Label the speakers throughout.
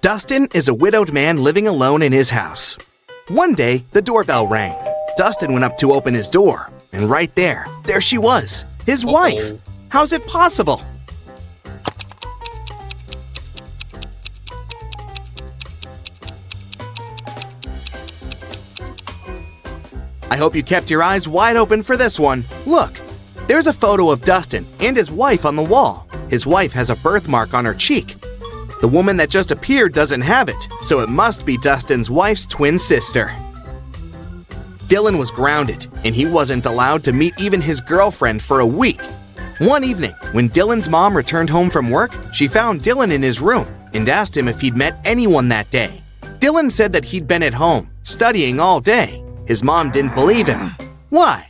Speaker 1: Dustin is a widowed man living alone in his house. One day, the doorbell rang. Dustin went up to open his door, and right there she was, his wife. How's it possible? I hope you kept your eyes wide open for this one. Look, there's a photo of Dustin and his wife on the wall. His wife has a birthmark on her cheek. The woman that just appeared doesn't have it, so it must be Dustin's wife's twin sister. Dylan was grounded, and he wasn't allowed to meet even his girlfriend for a week. One evening, when Dylan's mom returned home from work, she found Dylan in his room and asked him if he'd met anyone that day. Dylan said that he'd been at home, studying all day. His mom didn't believe him. Why?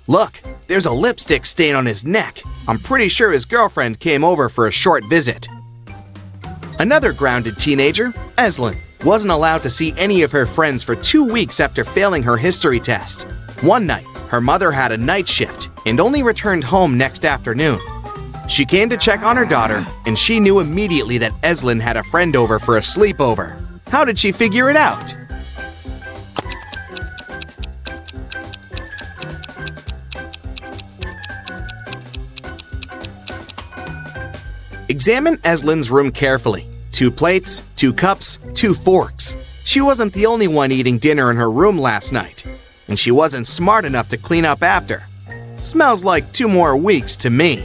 Speaker 1: Look, there's a lipstick stain on his neck. I'm pretty sure his girlfriend came over for a short visit. Another grounded teenager, Eslyn, wasn't allowed to see any of her friends for 2 weeks after failing her history test. One night, her mother had a night shift and only returned home next afternoon. She came to check on her daughter, and she knew immediately that Eslyn had a friend over for a sleepover. How did she figure it out? Examine Eslyn's room carefully. 2 plates, 2 cups, 2 forks. She wasn't the only one eating dinner in her room last night, and she wasn't smart enough to clean up after. Smells like 2 more weeks to me.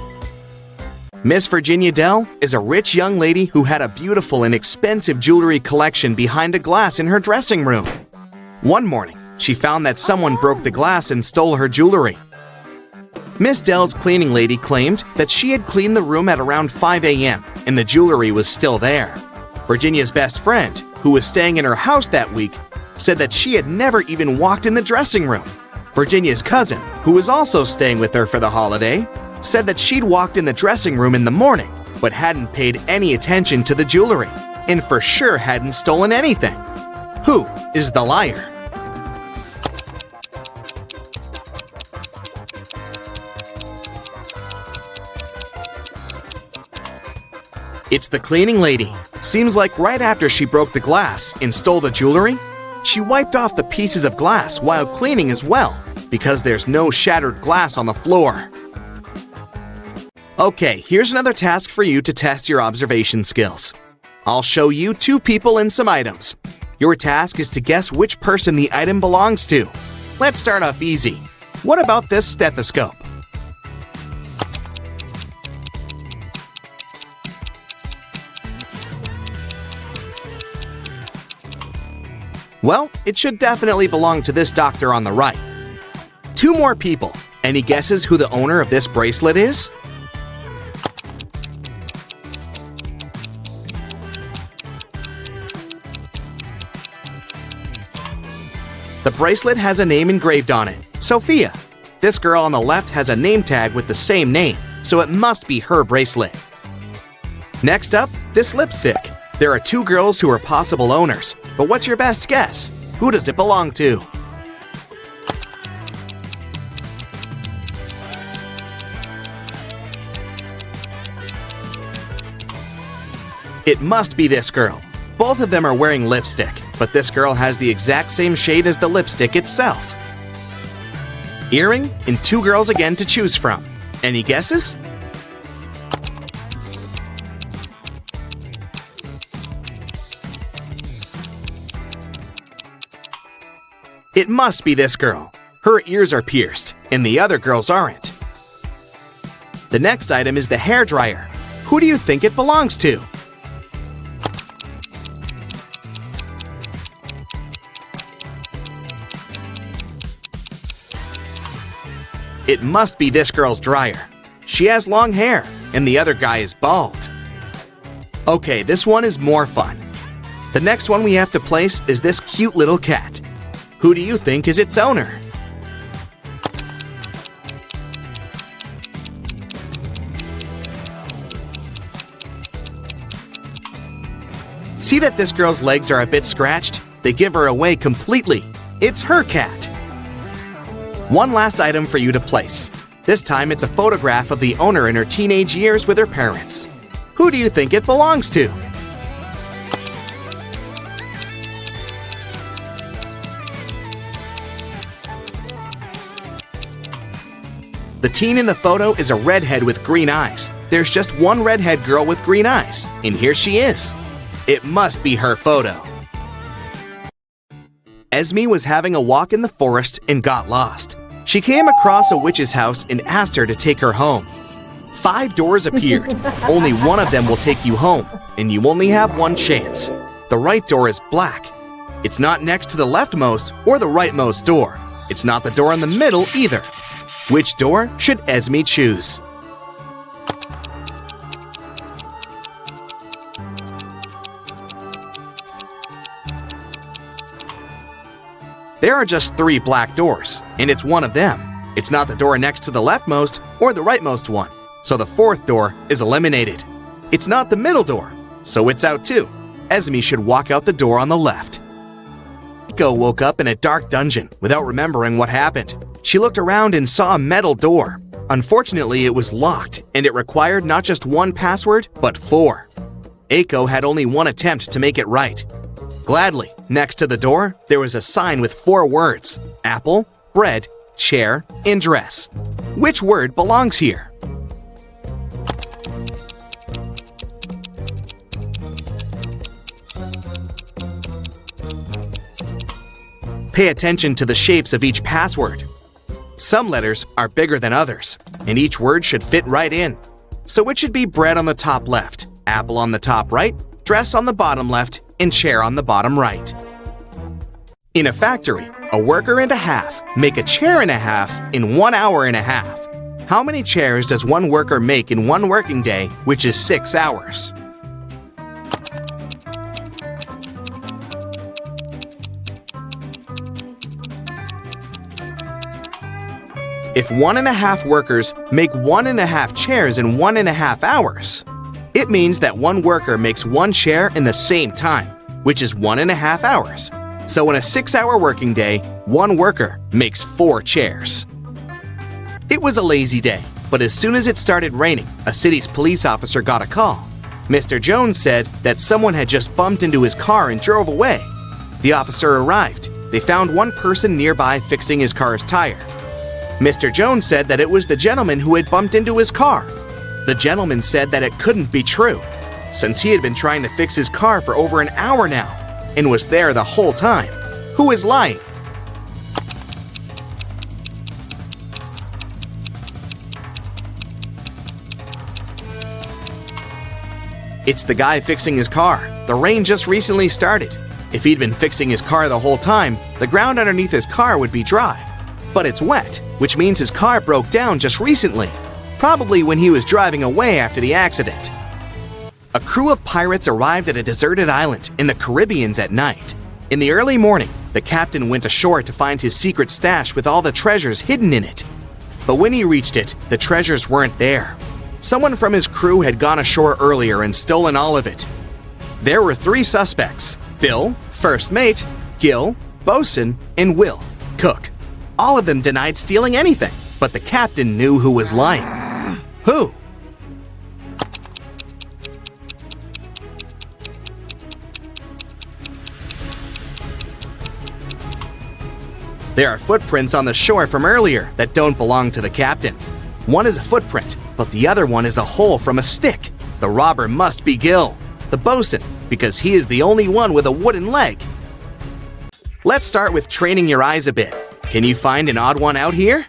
Speaker 1: Miss Virginia Dell is a rich young lady who had a beautiful and expensive jewelry collection behind a glass in her dressing room. One morning, she found that someone broke the glass and stole her jewelry. Miss Dell's cleaning lady claimed that she had cleaned the room at around 5 a.m. and the jewelry was still there. Virginia's best friend, who was staying in her house that week, said that she had never even walked in the dressing room. Virginia's cousin, who was also staying with her for the holiday, said that she'd walked in the dressing room in the morning, but hadn't paid any attention to the jewelry, and for sure hadn't stolen anything. Who is the liar? It's the cleaning lady. Seems like right after she broke the glass and stole the jewelry, she wiped off the pieces of glass while cleaning as well, because there's no shattered glass on the floor. Okay, here's another task for you to test your observation skills. I'll show you 2 people and some items. Your task is to guess which person the item belongs to. Let's start off easy. What about this stethoscope? Well, it should definitely belong to this doctor on the right. 2 more people. Any guesses who the owner of this bracelet is? The bracelet has a name engraved on it, Sophia. This girl on the left has a name tag with the same name, so it must be her bracelet. Next up, this lipstick. There are 2 girls who are possible owners, but what's your best guess? Who does it belong to? It must be this girl. Both of them are wearing lipstick, but this girl has the exact same shade as the lipstick itself. Earring and 2 girls again to choose from. Any guesses? It must be this girl. Her ears are pierced, and the other girls aren't. The next item is the hairdryer. Who do you think it belongs to? It must be this girl's dryer. She has long hair, and the other guy is bald. Okay, this one is more fun. The next one we have to place is this cute little cat. Who do you think is its owner? See that this girl's legs are a bit scratched? They give her away completely. It's her cat. One last item for you to place. This time it's a photograph of the owner in her teenage years with her parents. Who do you think it belongs to? The teen in the photo is a redhead with green eyes. There's just one redhead girl with green eyes, and here she is. It must be her photo. Esme was having a walk in the forest and got lost. She came across a witch's house and asked her to take her home. 5 doors appeared. Only one of them will take you home, and you only have one chance. The right door is black. It's not next to the leftmost or the rightmost door. It's not the door in the middle either. Which door should Esme choose? There are just 3 black doors, and it's one of them. It's not the door next to the leftmost or the rightmost one, so the 4th door is eliminated. It's not the middle door, so it's out too. Esme should walk out the door on the left. Eiko woke up in a dark dungeon without remembering what happened. She looked around and saw a metal door. Unfortunately, it was locked, and it required not just 1 password, but 4. Eiko had only 1 attempt to make it right. Gladly, next to the door, there was a sign with 4 words: apple, bread, chair, and dress. Which word belongs here? Pay attention to the shapes of each password. Some letters are bigger than others, and each word should fit right in. So it should be bread on the top left, apple on the top right, dress on the bottom left, and chair on the bottom right. In a factory, a worker and a half make a chair and a half in 1 hour and a half. How many chairs does one worker make in 1 working day, which is 6 hours? If 1.5 workers make 1.5 chairs in 1.5 hours, it means that one worker makes 1 chair in the same time, which is 1.5 hours. So in a 6-hour working day, one worker makes 4 chairs. It was a lazy day, but as soon as it started raining, a city's police officer got a call. Mr. Jones said that someone had just bumped into his car and drove away. The officer arrived. They found one person nearby fixing his car's tire. Mr. Jones said that it was the gentleman who had bumped into his car. The gentleman said that it couldn't be true, since he had been trying to fix his car for over an hour now, and was there the whole time. Who is lying? It's the guy fixing his car. The rain just recently started. If he'd been fixing his car the whole time, the ground underneath his car would be dry. But it's wet, which means his car broke down just recently, probably when he was driving away after the accident. A crew of pirates arrived at a deserted island in the Caribbean at night. In the early morning, the captain went ashore to find his secret stash with all the treasures hidden in it. But when he reached it, the treasures weren't there. Someone from his crew had gone ashore earlier and stolen all of it. There were 3 suspects: Bill, first mate, Gil, bosun, and Will, cook. All of them denied stealing anything, but the captain knew who was lying. Who? There are footprints on the shore from earlier that don't belong to the captain. One is a footprint, but the other one is a hole from a stick. The robber must be Gil, the bosun, because he is the only one with a wooden leg. Let's start with training your eyes a bit. Can you find an odd one out here?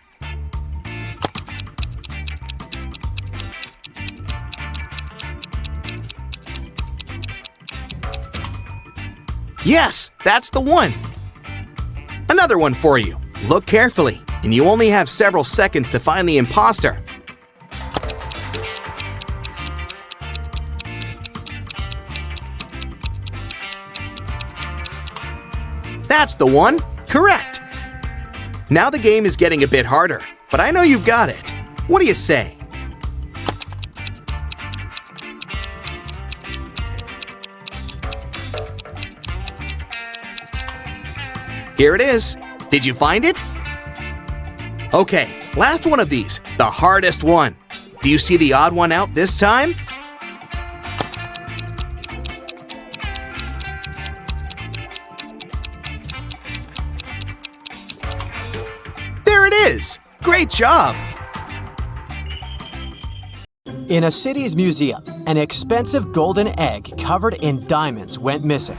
Speaker 1: Yes, that's the one. Another one for you. Look carefully, and you only have several seconds to find the imposter. That's the one. Correct. Now the game is getting a bit harder, but I know you've got it. What do you say? Here it is. Did you find it? Okay, last one of these, the hardest one. Do you see the odd one out this time? There it is! Great job!
Speaker 2: In a city's museum, an expensive golden egg covered in diamonds went missing.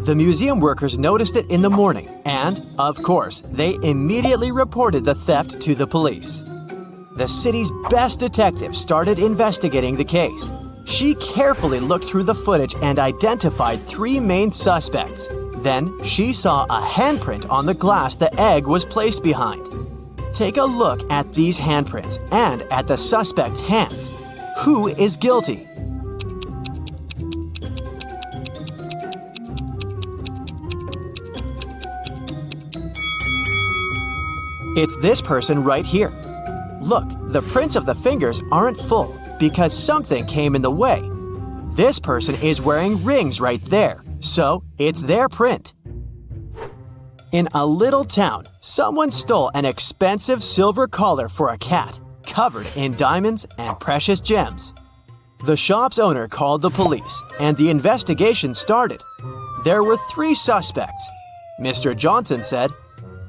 Speaker 2: The museum workers noticed it in the morning and, of course, they immediately reported the theft to the police. The city's best detective started investigating the case. She carefully looked through the footage and identified 3 main suspects. Then, she saw a handprint on the glass the egg was placed behind. Take a look at these handprints and at the suspect's hands. Who is guilty? It's this person right here. Look, the prints of the fingers aren't full because something came in the way. This person is wearing rings right there, so it's their print. In a little town, someone stole an expensive silver collar for a cat, covered in diamonds and precious gems. The shop's owner called the police, and the investigation started. There were 3 suspects. Mr. Johnson said,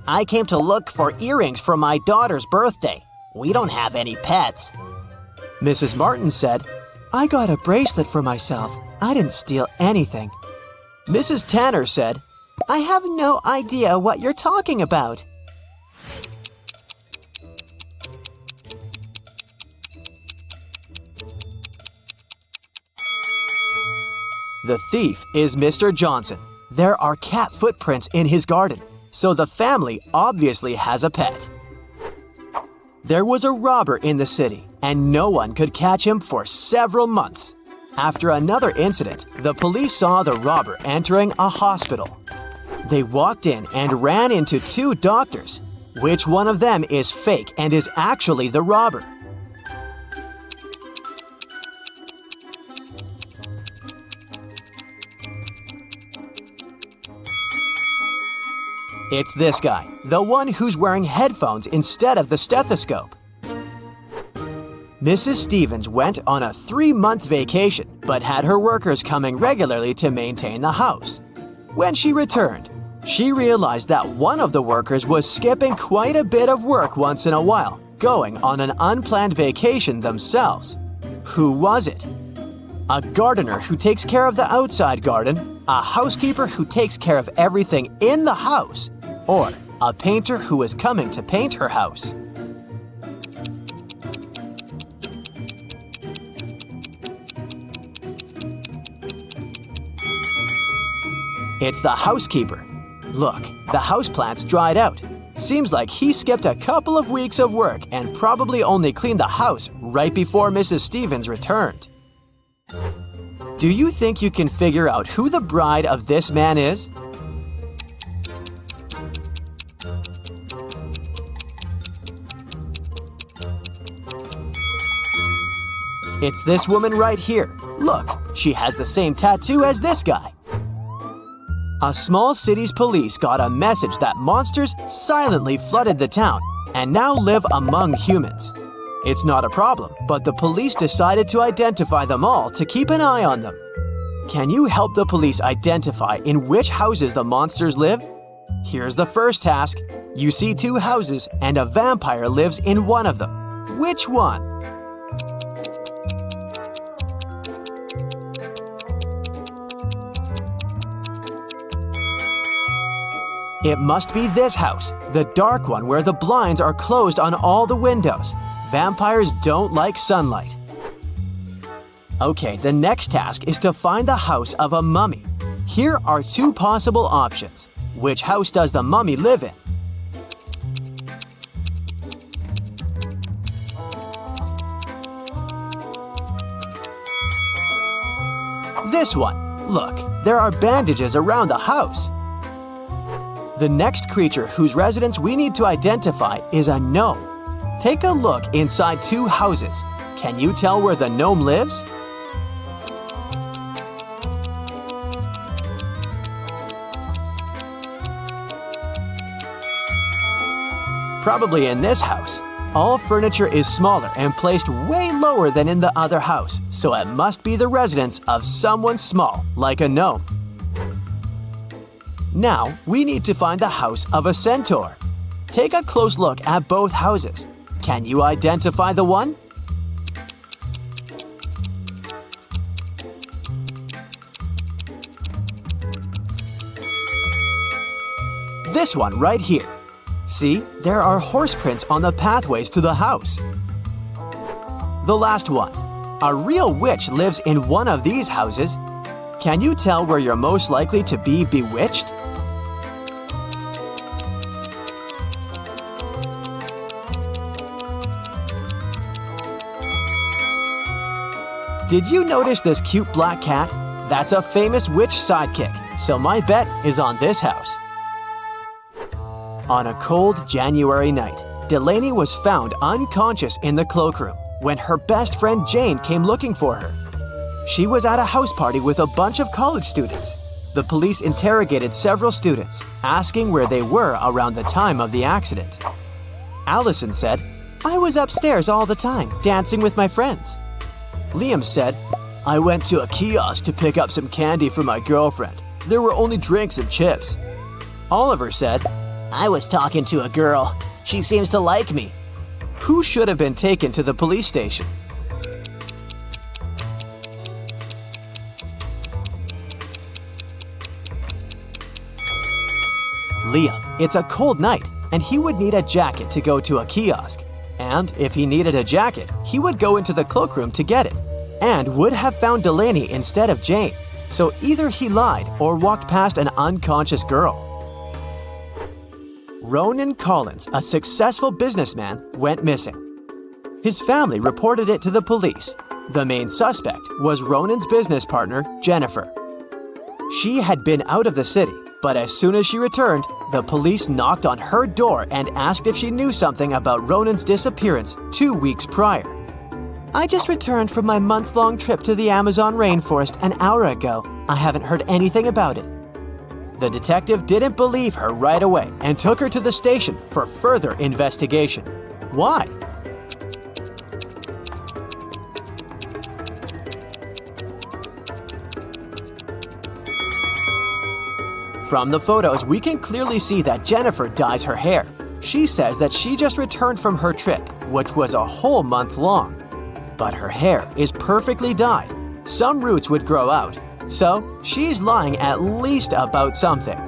Speaker 3: "I came to look for earrings for my daughter's birthday. We don't have any pets."
Speaker 2: Mrs. Martin said, "I got a bracelet for myself. I didn't steal anything." Mrs. Tanner said, "I have no idea what you're talking about." The thief is Mr. Johnson. There are cat footprints in his garden, so the family obviously has a pet. There was a robber in the city, and no one could catch him for several months. After another incident, the police saw the robber entering a hospital. They walked in and ran into 2 doctors. Which one of them is fake and is actually the robber? It's this guy, the one who's wearing headphones instead of the stethoscope. Mrs. Stevens went on a 3-month vacation, but had her workers coming regularly to maintain the house. When she returned, she realized that one of the workers was skipping quite a bit of work once in a while, going on an unplanned vacation themselves. Who was it? A gardener who takes care of the outside garden, a housekeeper who takes care of everything in the house, or a painter who is coming to paint her house. It's the housekeeper. Look, the houseplant's dried out. Seems like he skipped a couple of weeks of work and probably only cleaned the house right before Mrs. Stevens returned. Do you think you can figure out who the bride of this man is? It's this woman right here. Look, she has the same tattoo as this guy. A small city's police got a message that monsters silently flooded the town and now live among humans. It's not a problem, but the police decided to identify them all to keep an eye on them. Can you help the police identify in which houses the monsters live? Here's the first task. You see 2 houses and a vampire lives in one of them. Which one? It must be this house, the dark one where the blinds are closed on all the windows. Vampires don't like sunlight. Okay, the next task is to find the house of a mummy. Here are 2 possible options. Which house does the mummy live in? This one. Look, there are bandages around the house. The next creature whose residence we need to identify is a gnome. Take a look inside 2 houses. Can you tell where the gnome lives? Probably in this house. All furniture is smaller and placed way lower than in the other house, so it must be the residence of someone small, like a gnome. Now, we need to find the house of a centaur. Take a close look at both houses. Can you identify the one? This one right here. See, there are horse prints on the pathways to the house. The last one. A real witch lives in one of these houses. Can you tell where you're most likely to be bewitched? Did you notice this cute black cat? That's a famous witch sidekick, so my bet is on this house. On a cold January night, Delaney was found unconscious in the cloakroom when her best friend Jane came looking for her. She was at a house party with a bunch of college students. The police interrogated several students, asking where they were around the time of the accident. Allison said, "I was upstairs all the time, dancing with my friends." Liam said, "I went to a kiosk to pick up some candy for my girlfriend. There were only drinks and chips." Oliver said,
Speaker 3: I was talking to a girl. She seems to like me.
Speaker 2: Who should have been taken to the police station? Liam. It's a cold night, and he would need a jacket to go to a kiosk. And if he needed a jacket, he would go into the cloakroom to get it, and would have found Delaney instead of Jane. So either he lied or walked past an unconscious girl. Ronan Collins, a successful businessman, went missing. His family reported it to the police. The main suspect was Ronan's business partner, Jennifer. She had been out of the city, but as soon as she returned, the police knocked on her door and asked if she knew something about Ronan's disappearance 2 weeks prior. "I just returned from my month-long trip to the Amazon rainforest an hour ago. I haven't heard anything about it." The detective didn't believe her right away and took her to the station for further investigation. Why? From the photos, we can clearly see that Jennifer dyes her hair. She says that she just returned from her trip, which was a whole month long. But her hair is perfectly dyed. Some roots would grow out. So, she's lying at least about something.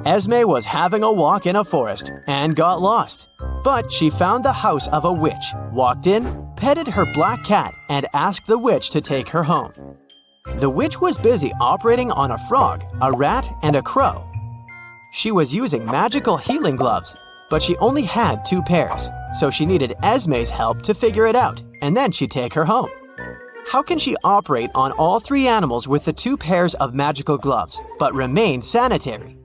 Speaker 2: Esme was having a walk in a forest and got lost. But she found the house of a witch, walked in, petted her black cat, and asked the witch to take her home. The witch was busy operating on a frog, a rat, and a crow. She was using magical healing gloves, but she only had 2 pairs, so she needed Esme's help to figure it out, and then she'd take her home. How can she operate on all 3 animals with the 2 pairs of magical gloves, but remain sanitary?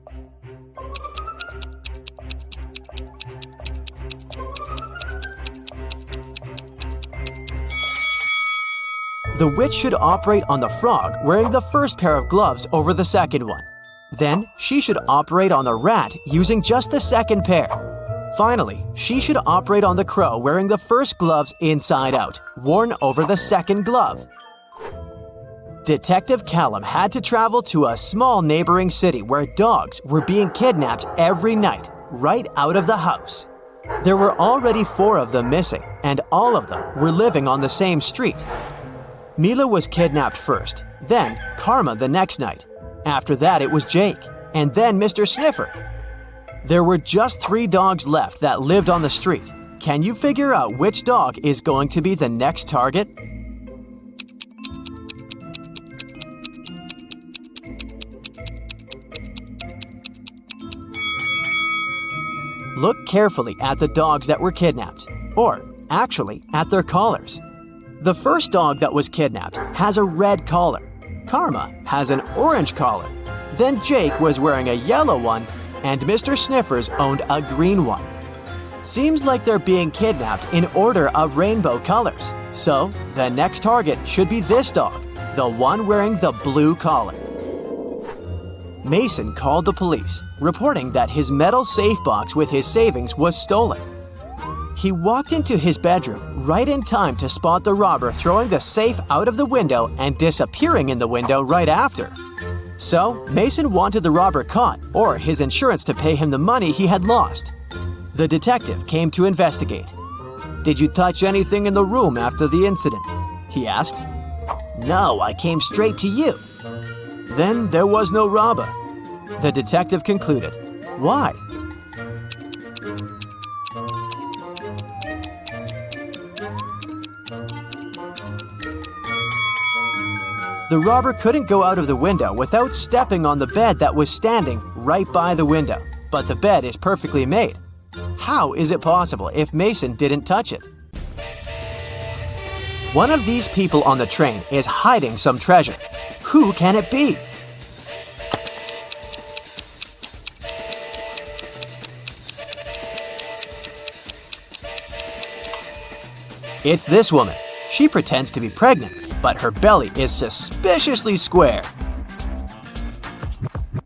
Speaker 2: The witch should operate on the frog wearing the first pair of gloves over the second one. Then, she should operate on the rat using just the second pair. Finally, she should operate on the crow wearing the first gloves inside out, worn over the second glove. Detective Callum had to travel to a small neighboring city where dogs were being kidnapped every night, right out of the house. There were already 4 of them missing, and all of them were living on the same street. Mila was kidnapped first, then Karma the next night. After that, it was Jake, and then Mr. Sniffer. There were just 3 dogs left that lived on the street. Can you figure out which dog is going to be the next target? Look carefully at the dogs that were kidnapped, or actually at their collars. The first dog that was kidnapped has a red collar. Karma has an orange collar. Then Jake was wearing a yellow one, and Mr. Sniffers owned a green one. Seems like they're being kidnapped in order of rainbow colors. So, the next target should be this dog, the one wearing the blue collar. Mason called the police, reporting that his metal safe box with his savings was stolen. He walked into his bedroom right in time to spot the robber throwing the safe out of the window and disappearing in the window right after. So, Mason wanted the robber caught or his insurance to pay him the money he had lost. The detective came to investigate. "Did you touch anything in the room after the incident?" he asked.
Speaker 3: No, I came straight to you.
Speaker 2: Then there was no robber. The detective concluded. Why? The robber couldn't go out of the window without stepping on the bed that was standing right by the window. But the bed is perfectly made. How is it possible if Mason didn't touch it? One of these people on the train is hiding some treasure. Who can it be? It's this woman. She pretends to be pregnant, but her belly is suspiciously square.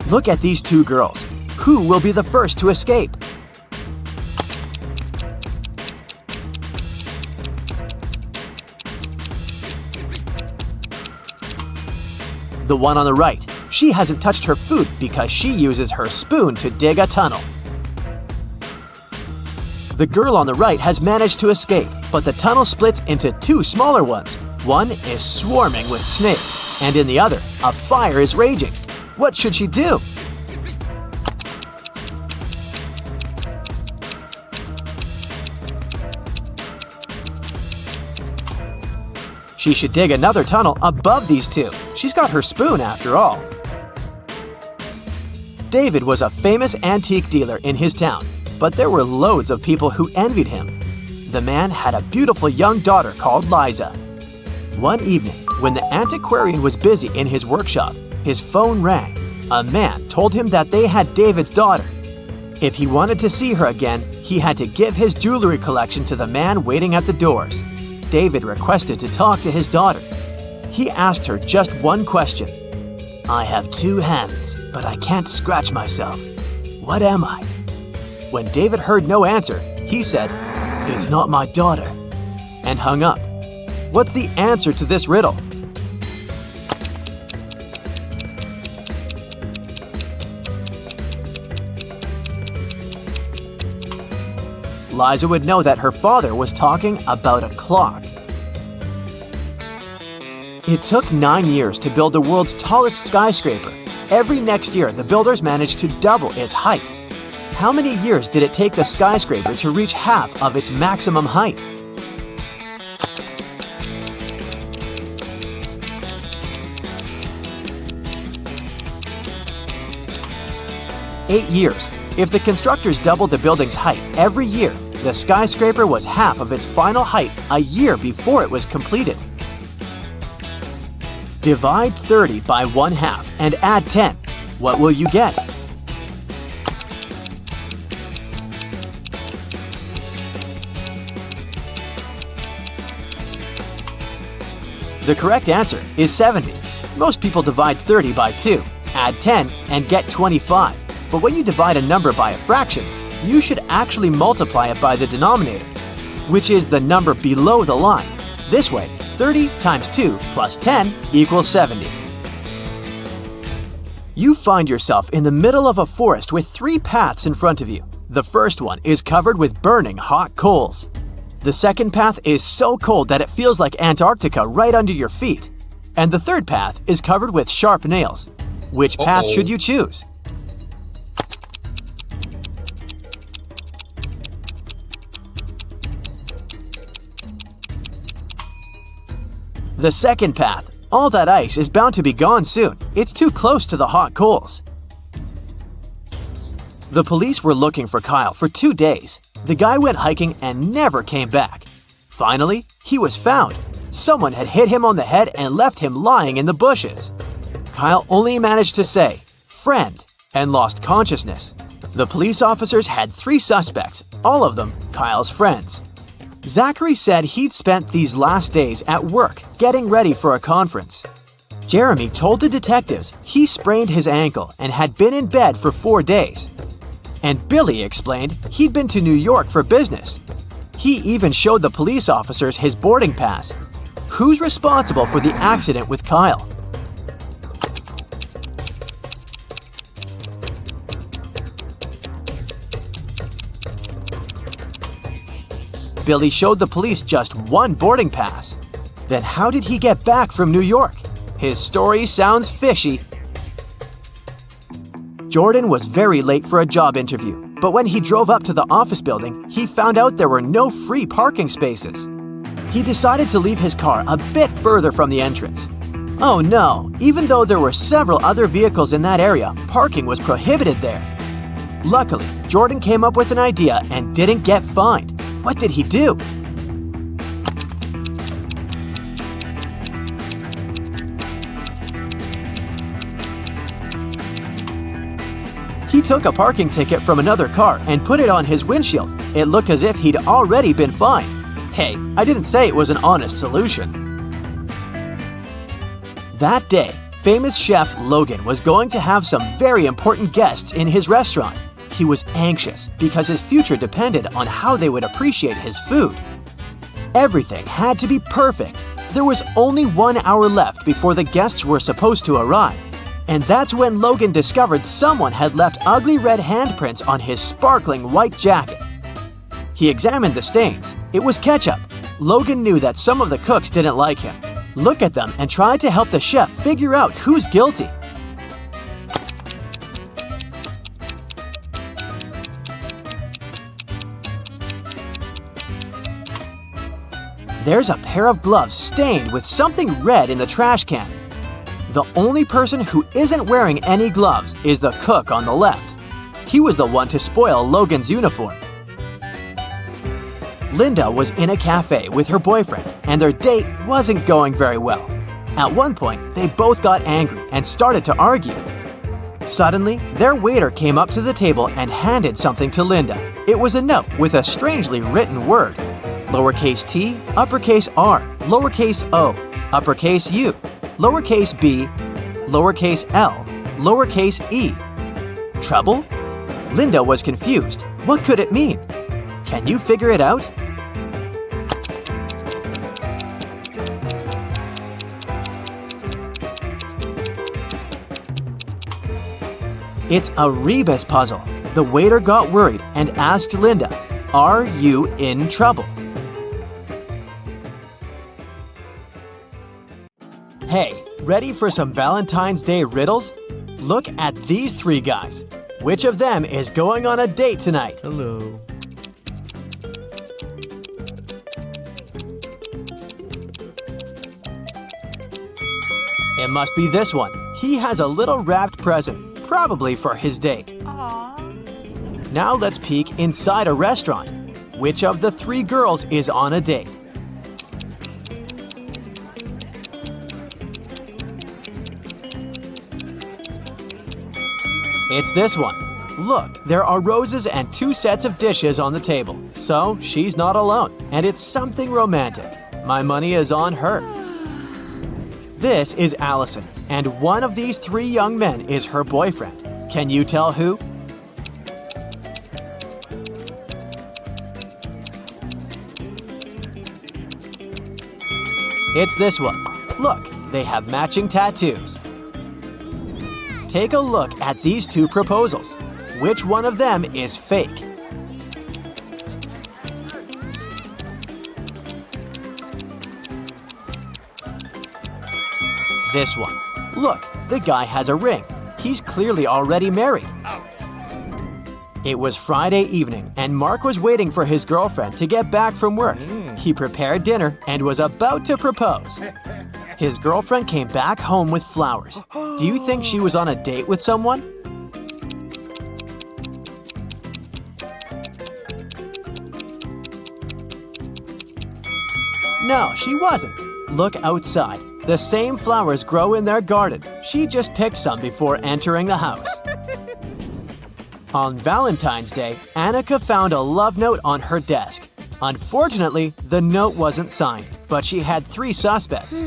Speaker 2: Look at these two girls. Who will be the first to escape? The one on the right. She hasn't touched her food because she uses her spoon to dig a tunnel. The girl on the right has managed to escape, but the tunnel splits into two smaller ones. One is swarming with snakes, and in the other, a fire is raging. What should she do? She should dig another tunnel above these two. She's got her spoon after all. David was a famous antique dealer in his town, but there were loads of people who envied him. The man had a beautiful young daughter called Liza. One evening, when the antiquarian was busy in his workshop, his phone rang. A man told him that they had David's daughter. If he wanted to see her again, he had to give his jewelry collection to the man waiting at the doors. David requested to talk to his daughter. He asked her just one question. "I have two hands, but I can't scratch myself. What am I?" When David heard no answer, he said, "It's not my daughter," and hung up. What's the answer to this riddle? Liza would know that her father was talking about a clock. It took 9 years to build the world's tallest skyscraper. Every next year, the builders managed to double its height. How many years did it take the skyscraper to reach half of its maximum height? Eight years. If the constructors doubled the building's height every year, the skyscraper was half of its final height a year before it was completed. Divide 30 by 1/2 and add 10. What will you get? The correct answer is 70. Most people divide 30 by 2, add 10, and get 25. But when you divide a number by a fraction, you should actually multiply it by the denominator, which is the number below the line. This way, 30 times 2 plus 10 equals 70. You find yourself in the middle of a forest with 3 paths in front of you. The first one is covered with burning hot coals. The second path is so cold that it feels like Antarctica right under your feet. And the third path is covered with sharp nails. Which path should you choose? The second path. All that ice is bound to be gone soon. It's too close to the hot coals. The police were looking for Kyle for 2 days. The guy went hiking and never came back. Finally, he was found. Someone had hit him on the head and left him lying in the bushes. Kyle only managed to say, "Friend," and lost consciousness. The police officers had 3 suspects, all of them Kyle's friends. Zachary said he'd spent these last days at work getting ready for a conference. Jeremy told the detectives he sprained his ankle and had been in bed for 4 days. And Billy explained he'd been to New York for business. He even showed the police officers his boarding pass. Who's responsible for the accident with Kyle? Billy showed the police just one boarding pass. Then how did he get back from New York? His story sounds fishy. Jordan was very late for a job interview, but when he drove up to the office building, he found out there were no free parking spaces. He decided to leave his car a bit further from the entrance. Oh no, even though there were several other vehicles in that area, parking was prohibited there. Luckily, Jordan came up with an idea and didn't get fined. What did he do? He took a parking ticket from another car and put it on his windshield. It looked as if he'd already been fined. Hey, I didn't say it was an honest solution. That day, famous chef Logan was going to have some very important guests in his restaurant. He was anxious because his future depended on how they would appreciate his food. Everything had to be perfect. There was only 1 hour left before the guests were supposed to arrive. And that's when Logan discovered someone had left ugly red handprints on his sparkling white jacket. He examined the stains. It was ketchup. Logan knew that some of the cooks didn't like him. Look at them and try to help the chef figure out who's guilty. There's a pair of gloves stained with something red in the trash can. The only person who isn't wearing any gloves is the cook on the left. He was the one to spoil Logan's uniform. Linda was in a cafe with her boyfriend, and their date wasn't going very well. At one point, they both got angry and started to argue. Suddenly, their waiter came up to the table and handed something to Linda. It was a note with a strangely written word. Lowercase t, uppercase r, lowercase o, uppercase u, lowercase b, lowercase l, lowercase e. Trouble? Linda was confused. What could it mean? Can you figure it out? It's a rebus puzzle. The waiter got worried and asked Linda, "Are you in trouble?" Hey, ready for some Valentine's Day riddles? Look at these 3 guys. Which of them is going on a date tonight?
Speaker 4: Hello.
Speaker 2: It must be this one. He has a little wrapped present, probably for his date.
Speaker 5: Aww.
Speaker 2: Now let's peek inside a restaurant. Which of the 3 girls is on a date? It's this one. Look, there are roses and 2 sets of dishes on the table. So she's not alone, and it's something romantic. My money is on her. This is Allison, and one of these 3 young men is her boyfriend. Can you tell who? It's this one. Look, they have matching tattoos. Take a look at these 2 proposals. Which one of them is fake? This one. Look, the guy has a ring. He's clearly already married. It was Friday evening, and Mark was waiting for his girlfriend to get back from work. He prepared dinner and was about to propose. His girlfriend came back home with flowers. Do you think she was on a date with someone? No, she wasn't. Look outside. The same flowers grow in their garden. She just picked some before entering the house. On Valentine's Day, Annika found a love note on her desk. Unfortunately, the note wasn't signed, but she had 3 suspects.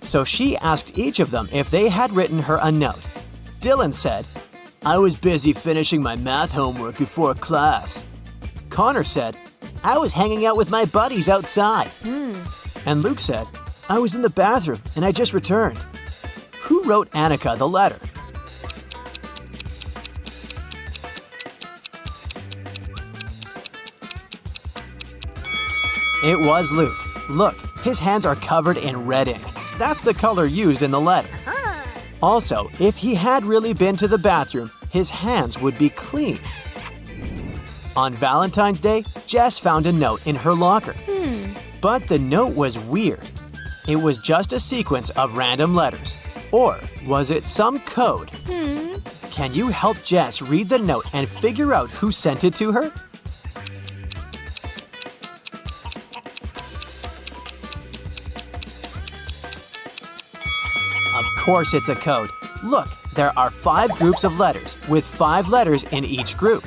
Speaker 2: So she asked each of them if they had written her a note. Dylan said, "I was busy finishing my math homework before class." Connor said,
Speaker 3: I was hanging out with my buddies outside.
Speaker 2: and Luke said, "I was in the bathroom and I just returned." Who wrote Annika the letter? It was Luke. Look, his hands are covered in red ink. That's the color used in the letter. Also, if he had really been to the bathroom, his hands would be clean. On Valentine's Day, Jess found a note in her locker. But the note was weird. It was just a sequence of random letters. Or was it some code? Can you help Jess read the note and figure out who sent it to her? Of course it's a code. Look, there are 5 groups of letters with 5 letters in each group.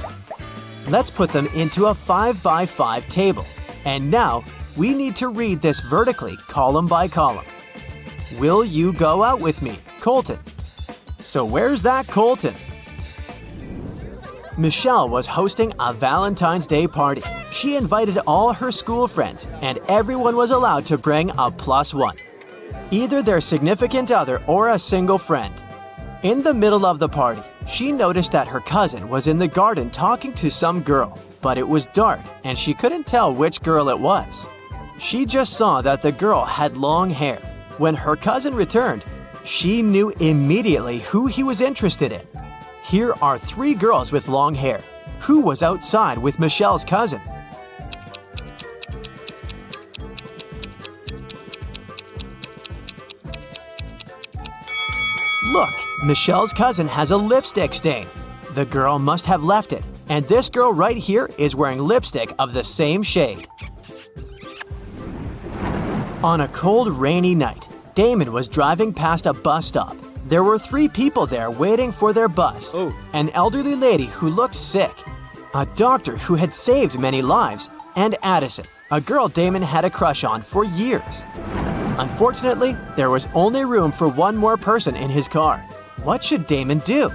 Speaker 2: Let's put them into a 5x5 table. And now, we need to read this vertically, column by column. Will you go out with me, Colton? So where's that Colton? Michelle was hosting a Valentine's Day party. She invited all her school friends, and everyone was allowed to bring a +1. Either their significant other or a single friend. In the middle of the party, she noticed that her cousin was in the garden talking to some girl, but it was dark and she couldn't tell which girl it was. She just saw that the girl had long hair. When her cousin returned, she knew immediately who he was interested in. Here are 3 girls with long hair. Who was outside with Michelle's cousin? Look, Michelle's cousin has a lipstick stain. The girl must have left it, and this girl right here is wearing lipstick of the same shade. On a cold, rainy night, Damon was driving past a bus stop. There were 3 people there waiting for their bus. An elderly lady who looked sick, a doctor who had saved many lives, and Addison, a girl Damon had a crush on for years. Unfortunately, there was only room for 1 more person in his car. What should Damon do?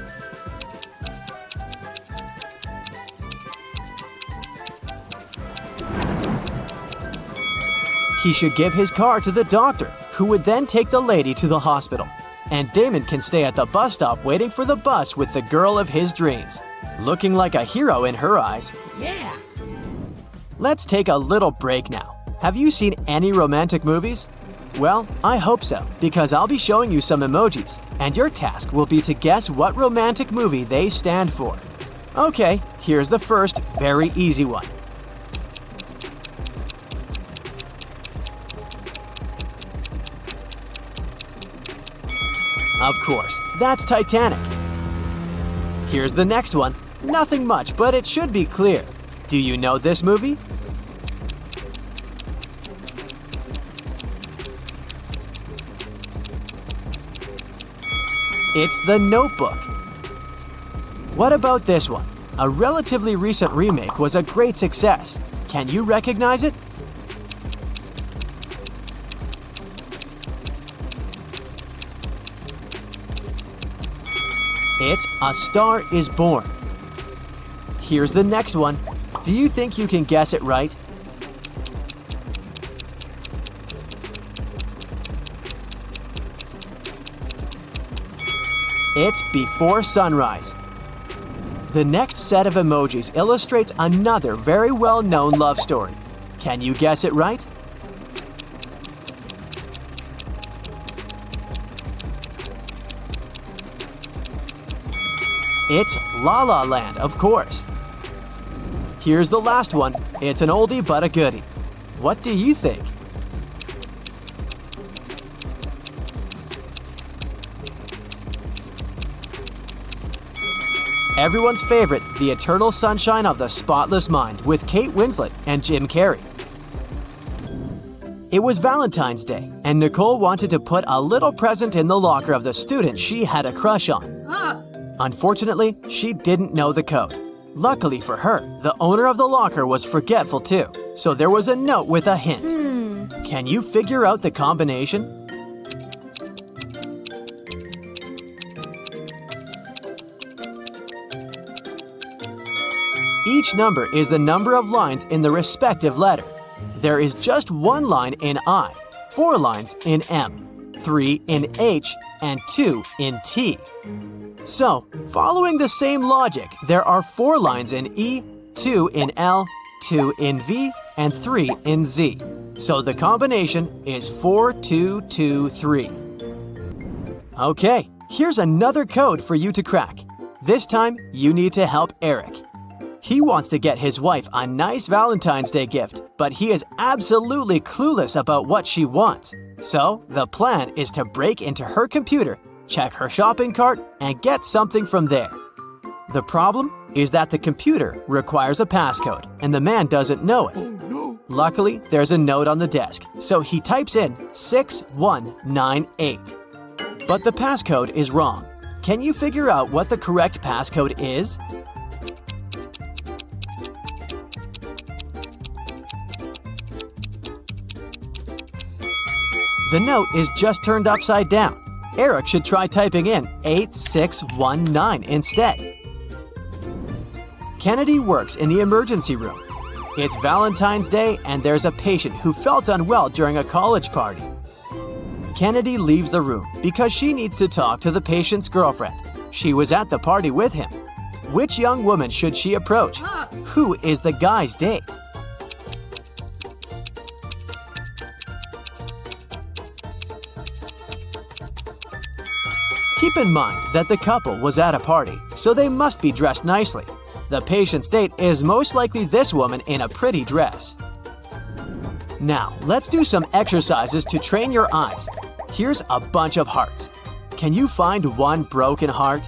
Speaker 2: He should give his car to the doctor, who would then take the lady to the hospital. And Damon can stay at the bus stop waiting for the bus with the girl of his dreams. Looking like a hero in her eyes.
Speaker 5: Yeah.
Speaker 2: Let's take a little break now. Have you seen any romantic movies? Well, I hope so, because I'll be showing you some emojis, and your task will be to guess what romantic movie they stand for. Okay, here's the first, very easy one. Of course, that's Titanic. Here's the next one. Nothing much, but it should be clear. Do you know this movie? It's The Notebook. What about this one? A relatively recent remake was a great success. Can you recognize it? It's A Star is Born. Here's the next one. Do you think you can guess it right? It's Before Sunrise. The next set of emojis illustrates another very well-known love story. Can you guess it right? It's La La Land, of course. Here's the last one. It's an oldie but a goodie. What do you think? Everyone's favorite, The Eternal Sunshine of the Spotless Mind with Kate Winslet and Jim Carrey. It was Valentine's Day, and Nicole wanted to put a little present in the locker of the student she had a crush on. Unfortunately, she didn't know the code. Luckily for her, the owner of the locker was forgetful too, so there was a note with a hint. Can you figure out the combination? Each number is the number of lines in the respective letter. There is just one line in I, 4 lines in M, 3 in H, and 2 in T. So, following the same logic, there are 4 lines in E, 2 in L, 2 in V, and 3 in Z. So the combination is 4, 2, 2, 3. Okay, here's another code for you to crack. This time, you need to help Eric. He wants to get his wife a nice Valentine's Day gift, but he is absolutely clueless about what she wants. So, the plan is to break into her computer, check her shopping cart, and get something from there. The problem is that the computer requires a passcode, and the man doesn't know it. Luckily, there's a note on the desk, so he types in 6198. But the passcode is wrong. Can you figure out what the correct passcode is? The note is just turned upside down. Eric should try typing in 8619 instead. Kennedy works in the emergency room. It's Valentine's Day and there's a patient who felt unwell during a college party. Kennedy leaves the room because she needs to talk to the patient's girlfriend. She was at the party with him. Which young woman should she approach? Who is the guy's date? Keep in mind that the couple was at a party, so they must be dressed nicely. The patient's date is most likely this woman in a pretty dress. Now, let's do some exercises to train your eyes. Here's a bunch of hearts. Can you find one broken heart?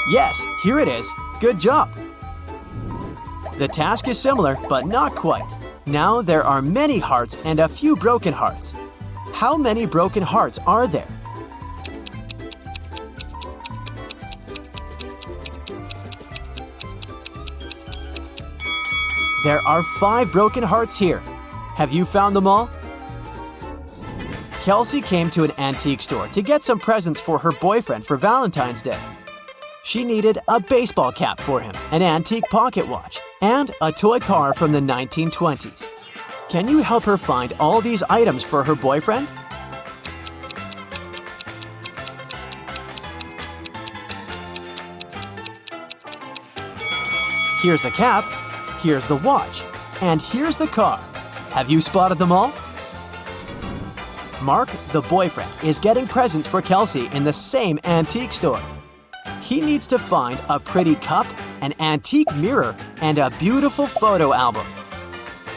Speaker 2: Yes, here it is. Good job. The task is similar, but not quite. Now there are many hearts and a few broken hearts. How many broken hearts are there? There are 5 broken hearts here. Have you found them all? Kelsey came to an antique store to get some presents for her boyfriend for Valentine's Day. She needed a baseball cap for him, an antique pocket watch, and a toy car from the 1920s. Can you help her find all these items for her boyfriend? Here's the cap, here's the watch, and here's the car. Have you spotted them all? Mark, the boyfriend, is getting presents for Kelsey in the same antique store. He needs to find a pretty cup, an antique mirror, and a beautiful photo album.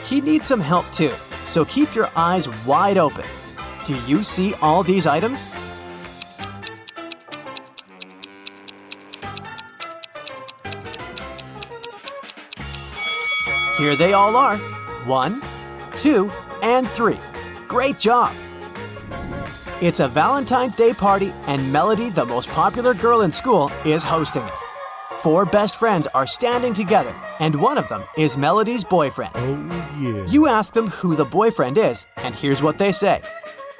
Speaker 2: He needs some help too, so keep your eyes wide open. Do you see all these items? Here they all are. 1, 2, and 3. Great job! It's a Valentine's Day party, and Melody, the most popular girl in school, is hosting it. 4 best friends are standing together, and one of them is Melody's boyfriend.
Speaker 4: Oh, yeah.
Speaker 2: You ask them who the boyfriend is, and here's what they say.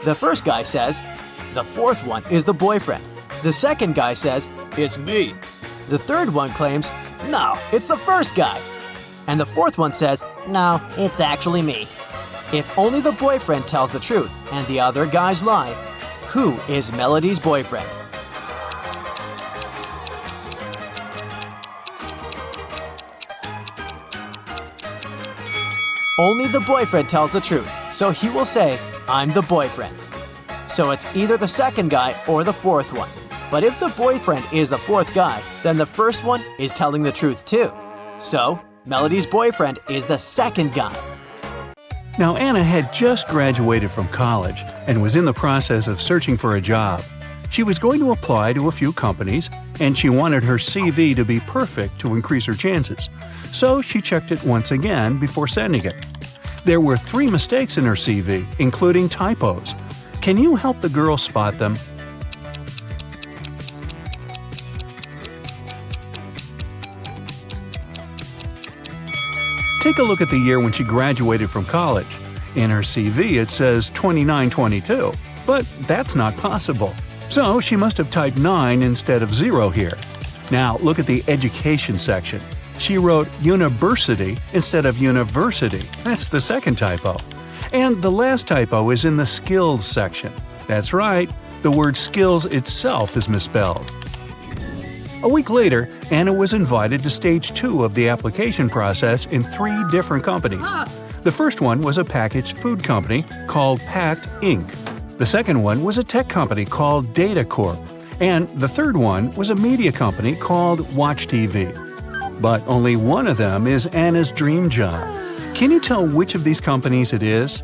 Speaker 2: The first guy says, "The fourth one is the boyfriend." The second guy says, "It's me." The third one claims, "No, it's the first guy." And the fourth one says,
Speaker 3: No, it's actually me.
Speaker 2: if only the boyfriend tells the truth and the other guys lie, who is Melody's boyfriend? Only the boyfriend tells the truth, so he will say, "I'm the boyfriend." So it's either the second guy or the fourth one. But if the boyfriend is the fourth guy, then the first one is telling the truth too. So, Melody's boyfriend is the second guy.
Speaker 4: Now, Anna had just graduated from college and was in the process of searching for a job. She was going to apply to a few companies, and she wanted her CV to be perfect to increase her chances. So she checked it once again before sending it. There were 3 mistakes in her CV, including typos. Can you help the girl spot them? Take a look at the year when she graduated from college. In her CV, it says 2922. But that's not possible. So she must have typed 9 instead of 0 here. Now look at the education section. She wrote university instead of university. That's the second typo. And the last typo is in the skills section. That's right, the word skills itself is misspelled. A week later, Anna was invited to stage 2 of the application process in 3 different companies. The first one was a packaged food company called Pact Inc. The second one was a tech company called Data Corp. And the third one was a media company called Watch TV. But only one of them is Anna's dream job. Can you tell which of these companies it is?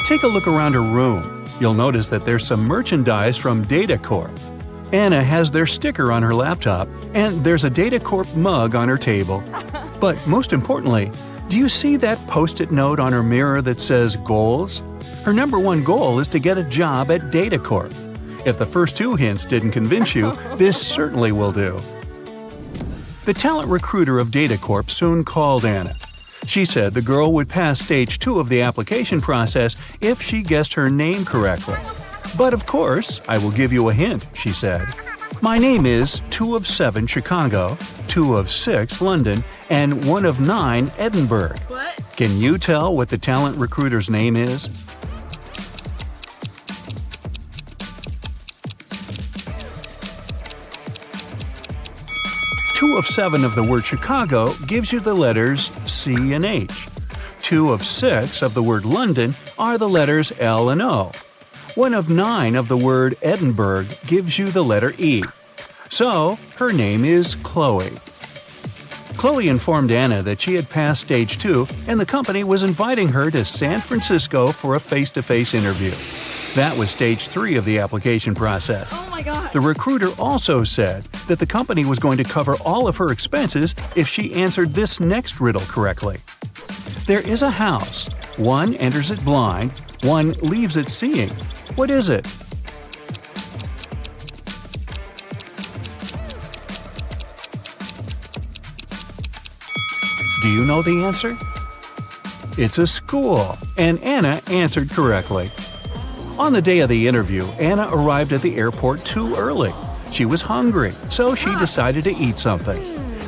Speaker 4: Take a look around her room. You'll notice that there's some merchandise from Data Corp. Anna has their sticker on her laptop, and there's a Data Corp mug on her table. But most importantly, do you see that post-it note on her mirror that says goals? Her number one goal is to get a job at Data Corp. If the first 2 hints didn't convince you, this certainly will do. The talent recruiter of Data Corp soon called Anna. She said the girl would pass stage 2 of the application process if she guessed her name correctly. But of course, I will give you a hint, she said. My name is 2 of 7 Chicago, 2 of 6 London, and 1 of 9 Edinburgh.
Speaker 5: What?
Speaker 4: Can you tell what the talent recruiter's name is? Two of 7 of the word Chicago gives you the letters C and H. 2 of 6 of the word London are the letters L and O. 1 of 9 of the word Edinburgh gives you the letter E. So, her name is Chloe. Chloe informed Anna that she had passed stage 2 and the company was inviting her to San Francisco for a face-to-face interview. That was stage 3 of the application process.
Speaker 5: Oh my god.
Speaker 4: The recruiter also said that the company was going to cover all of her expenses if she answered this next riddle correctly. There is a house. One enters it blind, one leaves it seeing. What is it? Do you know the answer? It's a school, and Anna answered correctly. On the day of the interview, Anna arrived at the airport too early. She was hungry, so she decided to eat something.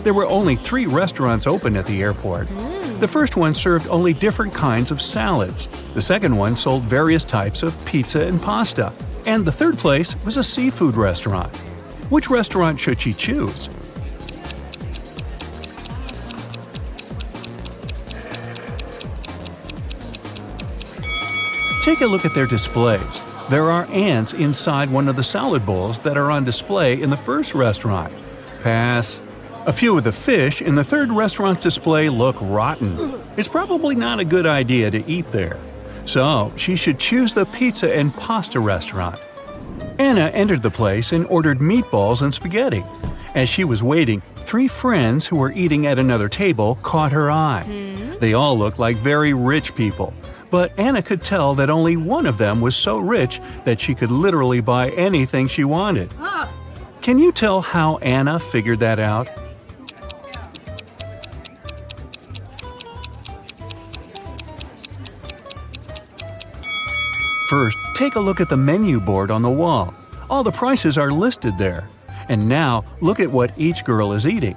Speaker 4: There were only 3 restaurants open at the airport. The first one served only different kinds of salads. The second one sold various types of pizza and pasta. And the third place was a seafood restaurant. Which restaurant should she choose? Take a look at their displays. There are ants inside one of the salad bowls that are on display in the first restaurant. Pass. A few of the fish in the third restaurant's display look rotten. It's probably not a good idea to eat there. So, she should choose the pizza and pasta restaurant. Anna entered the place and ordered meatballs and spaghetti. As she was waiting, 3 friends who were eating at another table caught her eye. They all looked like very rich people. But Anna could tell that only one of them was so rich that she could literally buy anything she wanted. Can you tell how Anna figured that out? First, take a look at the menu board on the wall. All the prices are listed there. And now, look at what each girl is eating.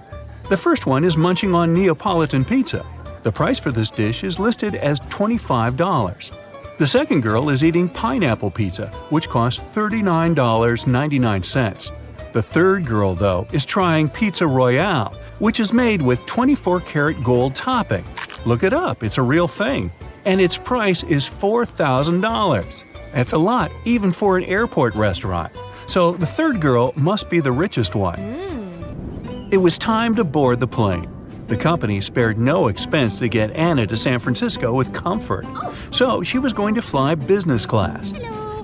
Speaker 4: The first one is munching on Neapolitan pizza. The price for this dish is listed as $25. The second girl is eating pineapple pizza, which costs $39.99. The third girl, though, is trying Pizza Royale, which is made with 24-karat gold topping. Look it up, it's a real thing. And its price is $4,000. That's a lot, even for an airport restaurant. So the third girl must be the richest one. It was time to board the plane. The company spared no expense to get Anna to San Francisco with comfort. So she was going to fly business class.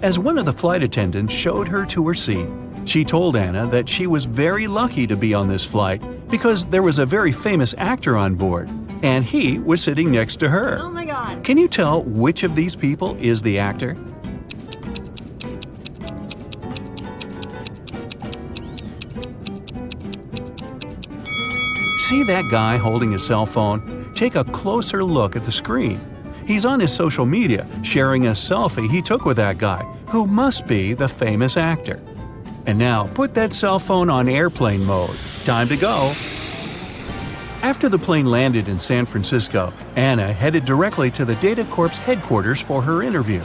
Speaker 4: As one of the flight attendants showed her to her seat, she told Anna that she was very lucky to be on this flight because there was a very famous actor on board, and he was sitting next to her.
Speaker 5: Oh my god.
Speaker 4: Can you tell which of these people is the actor? See that guy holding his cell phone? Take a closer look at the screen. He's on his social media sharing a selfie he took with that guy, who must be the famous actor. And now, put that cell phone on airplane mode. Time to go. After the plane landed in San Francisco, Anna headed directly to the Data Corp's headquarters for her interview.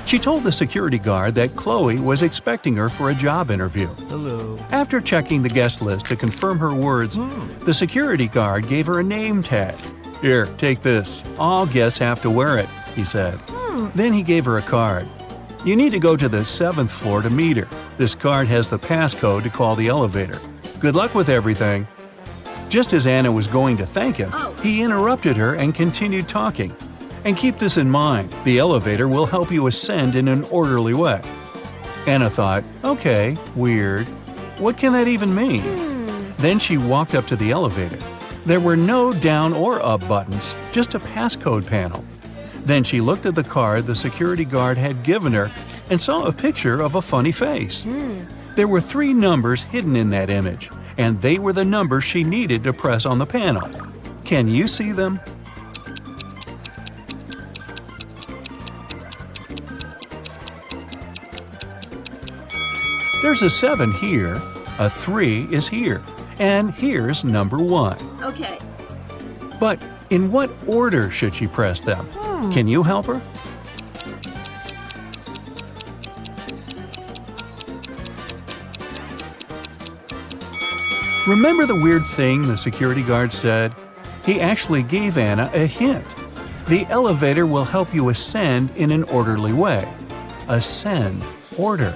Speaker 4: She told the security guard that Chloe was expecting her for a job interview.
Speaker 2: Hello.
Speaker 4: After checking the guest list to confirm her words, the security guard gave her a name tag. "Here, take this. All guests have to wear it," he said. Then he gave her a card. "You need to go to the 7th floor to meet her. This card has the passcode to call the elevator. Good luck with everything." Just as Anna was going to thank him, he interrupted her and continued talking. "And keep this in mind, the elevator will help you ascend in an orderly way." Anna thought, okay, weird. What can that even mean? Then she walked up to the elevator. There were no down or up buttons, just a passcode panel. Then she looked at the card the security guard had given her and saw a picture of a funny face. There were 3 numbers hidden in that image, and they were the numbers she needed to press on the panel. Can you see them? There's a 7 here, a 3 is here, and here's number 1.
Speaker 5: Okay.
Speaker 4: But in what order should she press them? Can you help her? Remember the weird thing the security guard said? He actually gave Anna a hint. The elevator will help you ascend in an orderly way. Ascend, order.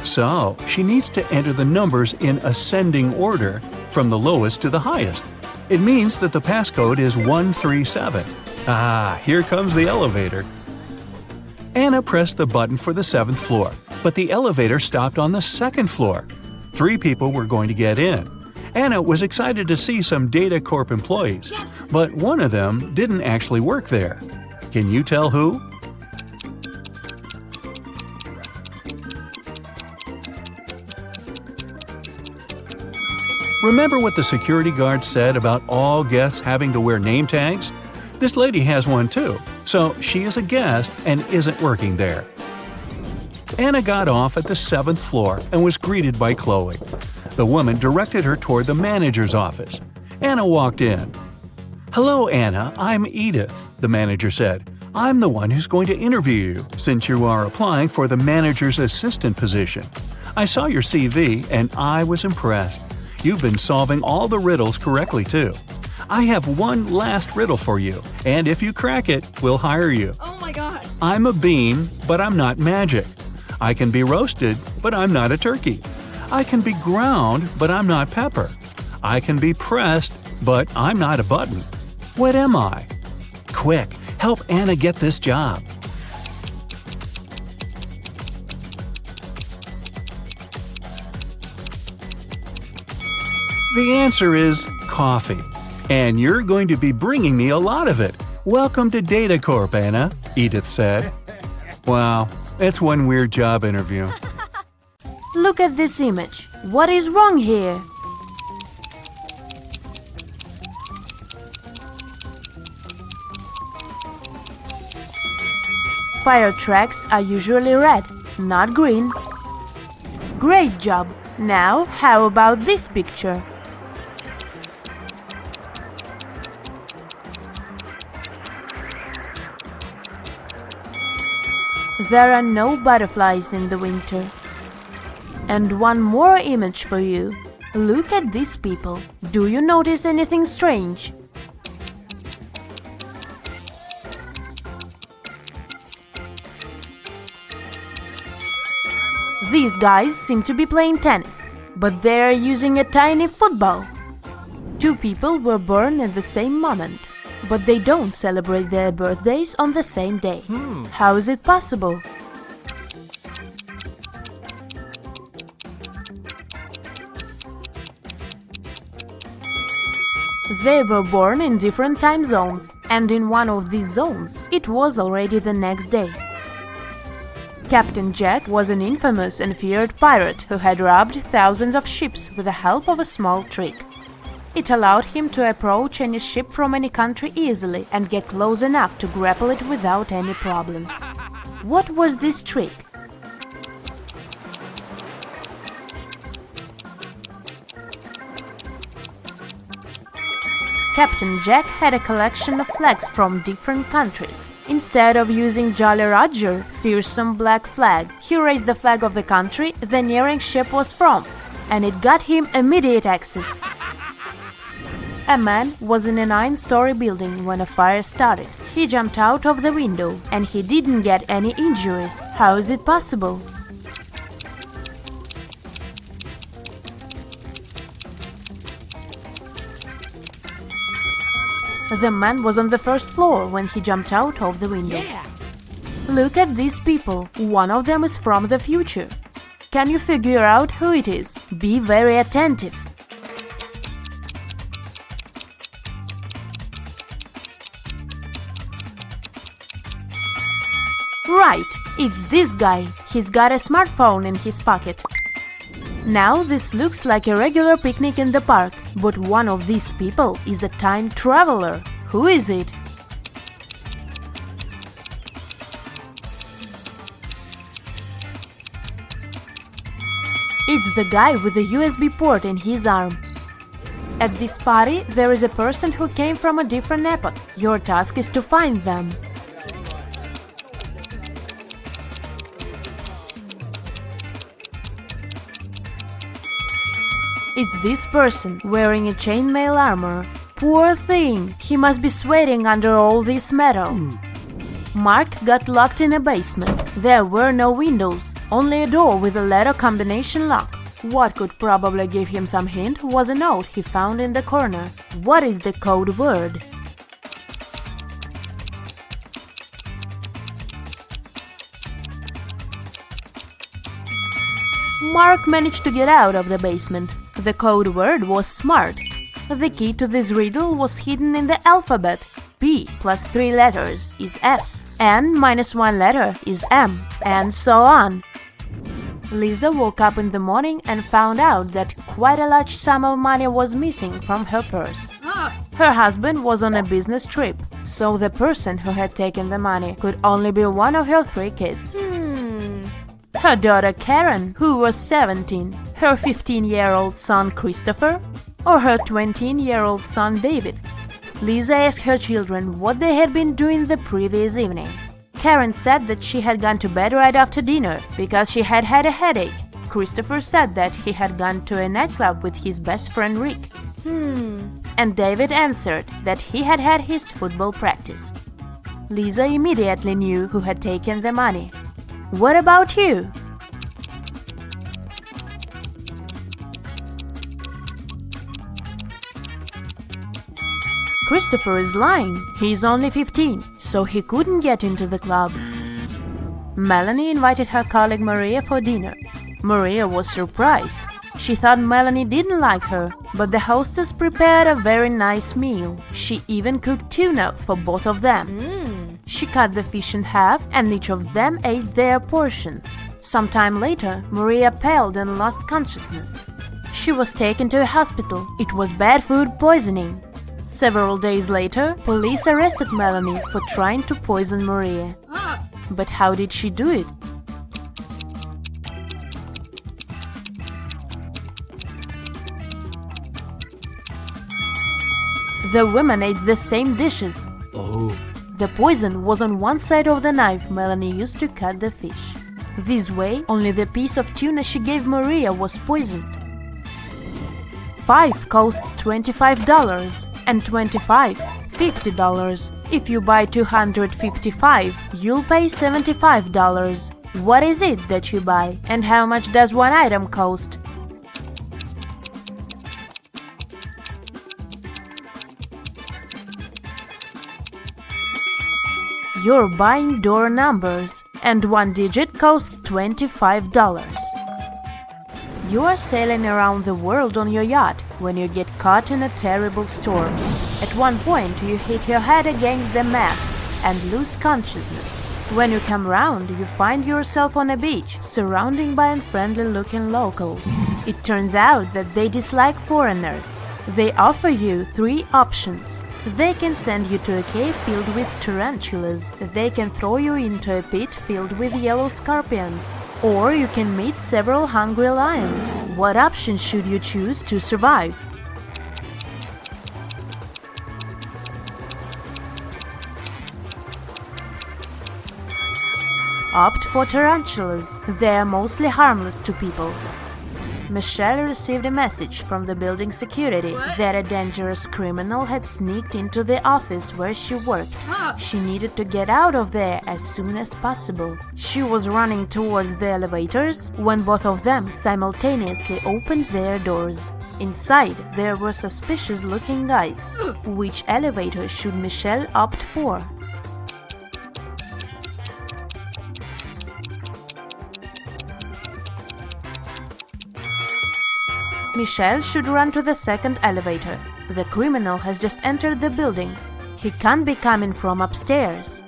Speaker 4: So, she needs to enter the numbers in ascending order from the lowest to the highest. It means that the passcode is 137. Ah, here comes the elevator. Anna pressed the button for the 7th floor, but the elevator stopped on the 2nd floor. 3 people were going to get in. Anna was excited to see some Data Corp employees, but one of them didn't actually work there. Can you tell who? Remember what the security guard said about all guests having to wear name tags? This lady has one too, so she is a guest and isn't working there. Anna got off at the 7th floor and was greeted by Chloe. The woman directed her toward the manager's office. Anna walked in. "Hello, Anna, I'm Edith," the manager said. "I'm the one who's going to interview you since you are applying for the manager's assistant position. I saw your CV and I was impressed. You've been solving all the riddles correctly, too. I have one last riddle for you, and if you crack it, we'll hire you.
Speaker 5: Oh my god.
Speaker 4: I'm a bean, but I'm not magic. I can be roasted, but I'm not a turkey. I can be ground, but I'm not pepper. I can be pressed, but I'm not a button. What am I? Quick, help Anna get this job." The answer is coffee. And you're going to be bringing me a lot of it. Welcome to Data Corp, Anna, Edith said. Wow, that's one weird job interview.
Speaker 6: Look at this image. What is wrong here? Fire trucks are usually red, not green. Great job! Now, how about this picture? There are no butterflies in the winter. And one more image for you. Look at these people. Do you notice anything strange? These guys seem to be playing tennis, but they're using a tiny football. 2 people were born at the same moment, but they don't celebrate their birthdays on the same day. How is it possible? They were born in different time zones, and in one of these zones, it was already the next day. Captain Jack was an infamous and feared pirate who had robbed thousands of ships with the help of a small trick. It allowed him to approach any ship from any country easily and get close enough to grapple it without any problems. What was this trick? Captain Jack had a collection of flags from different countries. Instead of using Jolly Roger, fearsome black flag, he raised the flag of the country the nearing ship was from, and it got him immediate access. A man was in a 9-story building when a fire started. He jumped out of the window, and he didn't get any injuries. How is it possible? The man was on the first floor when he jumped out of the window. Look at these people. One of them is from the future. Can you figure out who it is? Be very attentive. Right, it's this guy. He's got a smartphone in his pocket. Now this looks like a regular picnic in the park, but one of these people is a time traveler. Who is it? It's the guy with the USB port in his arm. At this party, there is a person who came from a different epoch. Your task is to find them. It's this person wearing a chainmail armor. Poor thing, he must be sweating under all this metal. Mark got locked in a basement. There were no windows, only a door with a letter combination lock. What could probably give him some hint was a note he found in the corner. What is the code word? Mark managed to get out of the basement. The code word was SMART. The key to this riddle was hidden in the alphabet. P plus 3 letters is S, N minus 1 letter is M, and so on. Lisa woke up in the morning and found out that quite a large sum of money was missing from her purse. Her husband was on a business trip, so the person who had taken the money could only be one of her 3 kids. Her daughter Karen, who was 17, her 15-year-old son Christopher, or her 20-year-old son David. Lisa asked her children what they had been doing the previous evening. Karen said that she had gone to bed right after dinner because she had had a headache. Christopher said that he had gone to a nightclub with his best friend Rick. And David answered that he had had his football practice. Lisa immediately knew who had taken the money. What about you? Christopher is lying. He is only 15, so he couldn't get into the club. Melanie invited her colleague Maria for dinner. Maria was surprised. She thought Melanie didn't like her, but the hostess prepared a very nice meal. She even cooked tuna for both of them. She cut the fish in half, and each of them ate their portions. Sometime later, Maria paled and lost consciousness. She was taken to a hospital. It was bad food poisoning. Several days later, police arrested Melanie for trying to poison Maria. But how did she do it? The women ate the same dishes. The poison was on one side of the knife Melanie used to cut the fish. This way, only the piece of tuna she gave Maria was poisoned. 5 costs $25 and 25 $50. If you buy 255, you'll pay $75. What is it that you buy, and how much does one item cost? You're buying door numbers, and one digit costs $25. You are sailing around the world on your yacht when you get caught in a terrible storm. At one point, you hit your head against the mast and lose consciousness. When you come round, you find yourself on a beach, surrounded by unfriendly-looking locals. It turns out that they dislike foreigners. They offer you 3 options. They can send you to a cave filled with tarantulas. They can throw you into a pit filled with yellow scorpions. Or you can meet several hungry lions. What option should you choose to survive? Opt for tarantulas. They are mostly harmless to people. Michelle received a message from the building security that a dangerous criminal had sneaked into the office where she worked. She needed to get out of there as soon as possible. She was running towards the elevators when both of them simultaneously opened their doors. Inside, there were suspicious-looking guys. Which elevator should Michelle opt for? Michelle should run to the second elevator. The criminal has just entered the building. He can't be coming from upstairs.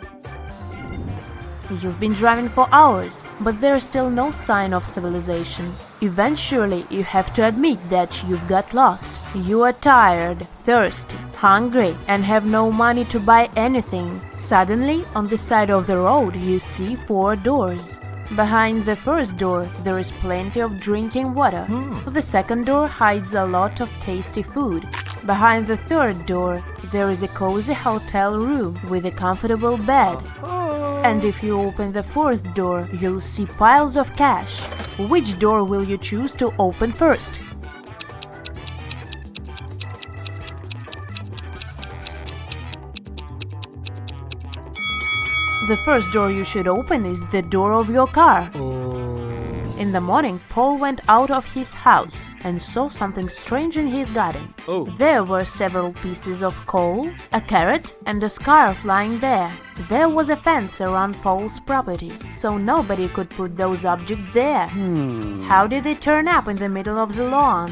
Speaker 6: You've been driving for hours, but there's still no sign of civilization. Eventually, you have to admit that you've got lost. You are tired, thirsty, hungry, and have no money to buy anything. Suddenly, on the side of the road, you see 4 doors. Behind the first door, there is plenty of drinking water. The second door hides a lot of tasty food. Behind the third door, there is a cozy hotel room with a comfortable bed. And if you open the fourth door, you'll see piles of cash. Which door will you choose to open first? The first door you should open is the door of your car. In the morning, Paul went out of his house and saw something strange in his garden. There were several pieces of coal, a carrot, and a scarf lying there. There was a fence around Paul's property, so nobody could put those objects there. How did they turn up in the middle of the lawn?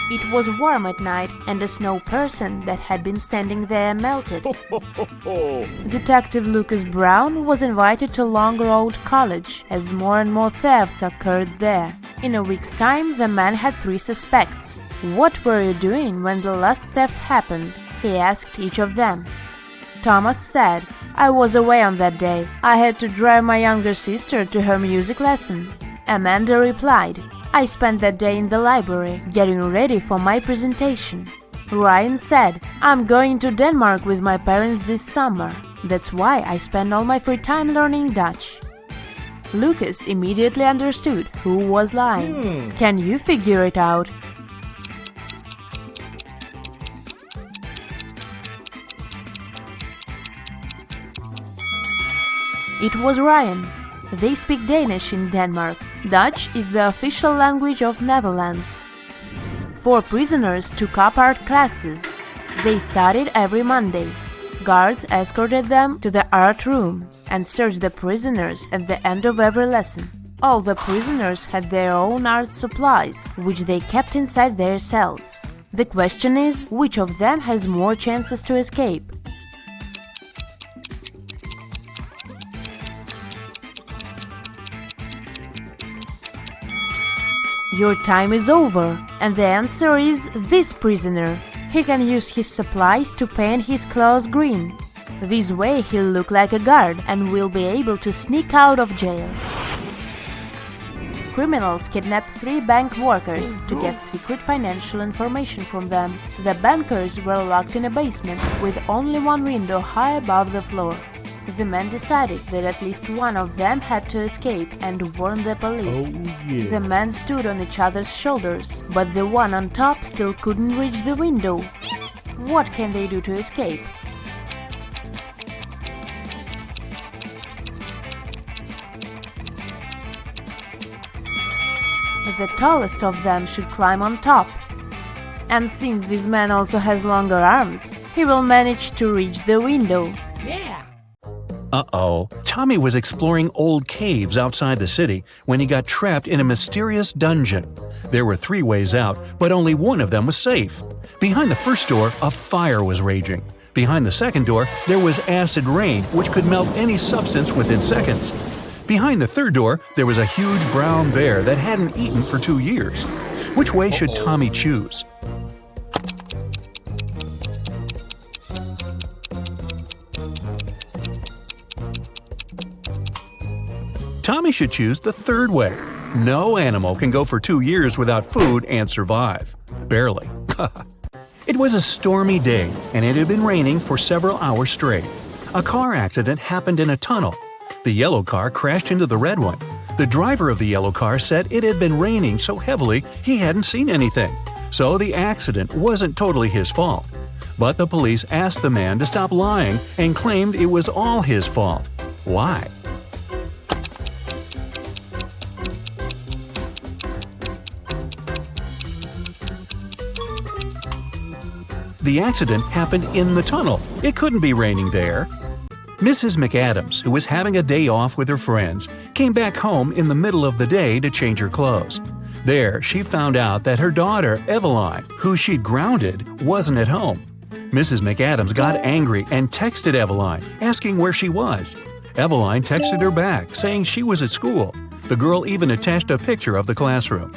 Speaker 6: It was warm at night, and a snow person that had been standing there melted. Detective Lucas Brown was invited to Long Road College, as more and more thefts occurred there. In a week's time, the man had 3 suspects. "What were you doing when the last theft happened?" he asked each of them. Thomas said, "I was away on that day. I had to drive my younger sister to her music lesson." Amanda replied, "I spent that day in the library, getting ready for my presentation." Ryan said, "I'm going to Denmark with my parents this summer. That's why I spend all my free time learning Dutch." Lucas immediately understood who was lying. Can you figure it out? It was Ryan. They speak Danish in Denmark. Dutch is the official language of Netherlands. 4 prisoners took up art classes. They studied every Monday. Guards escorted them to the art room and searched the prisoners at the end of every lesson. All the prisoners had their own art supplies, which they kept inside their cells. The question is, which of them has more chances to escape? Your time is over, and the answer is this prisoner. He can use his supplies to paint his clothes green. This way he'll look like a guard and will be able to sneak out of jail. Criminals kidnapped 3 bank workers to get secret financial information from them. The bankers were locked in a basement with only one window high above the floor. The men decided that at least one of them had to escape and warn the police. The men stood on each other's shoulders, but the one on top still couldn't reach the window. What can they do to escape? The tallest of them should climb on top. And since this man also has longer arms, he will manage to reach the window.
Speaker 4: Uh-oh. Tommy was exploring old caves outside the city when he got trapped in a mysterious dungeon. There were 3 ways out, but only one of them was safe. Behind the first door, a fire was raging. Behind the second door, there was acid rain, which could melt any substance within seconds. Behind the third door, there was a huge brown bear that hadn't eaten for 2 years. Which way should Tommy choose? Tommy should choose the third way. No animal can go for 2 years without food and survive. Barely. It was a stormy day, and it had been raining for several hours straight. A car accident happened in a tunnel. The yellow car crashed into the red one. The driver of the yellow car said it had been raining so heavily he hadn't seen anything, so the accident wasn't totally his fault. But the police asked the man to stop lying and claimed it was all his fault. Why? The accident happened in the tunnel. It couldn't be raining there. Mrs. McAdams, who was having a day off with her friends, came back home in the middle of the day to change her clothes. There, she found out that her daughter, Eveline, who she'd grounded, wasn't at home. Mrs. McAdams got angry and texted Eveline, asking where she was. Eveline texted her back, saying she was at school. The girl even attached a picture of the classroom.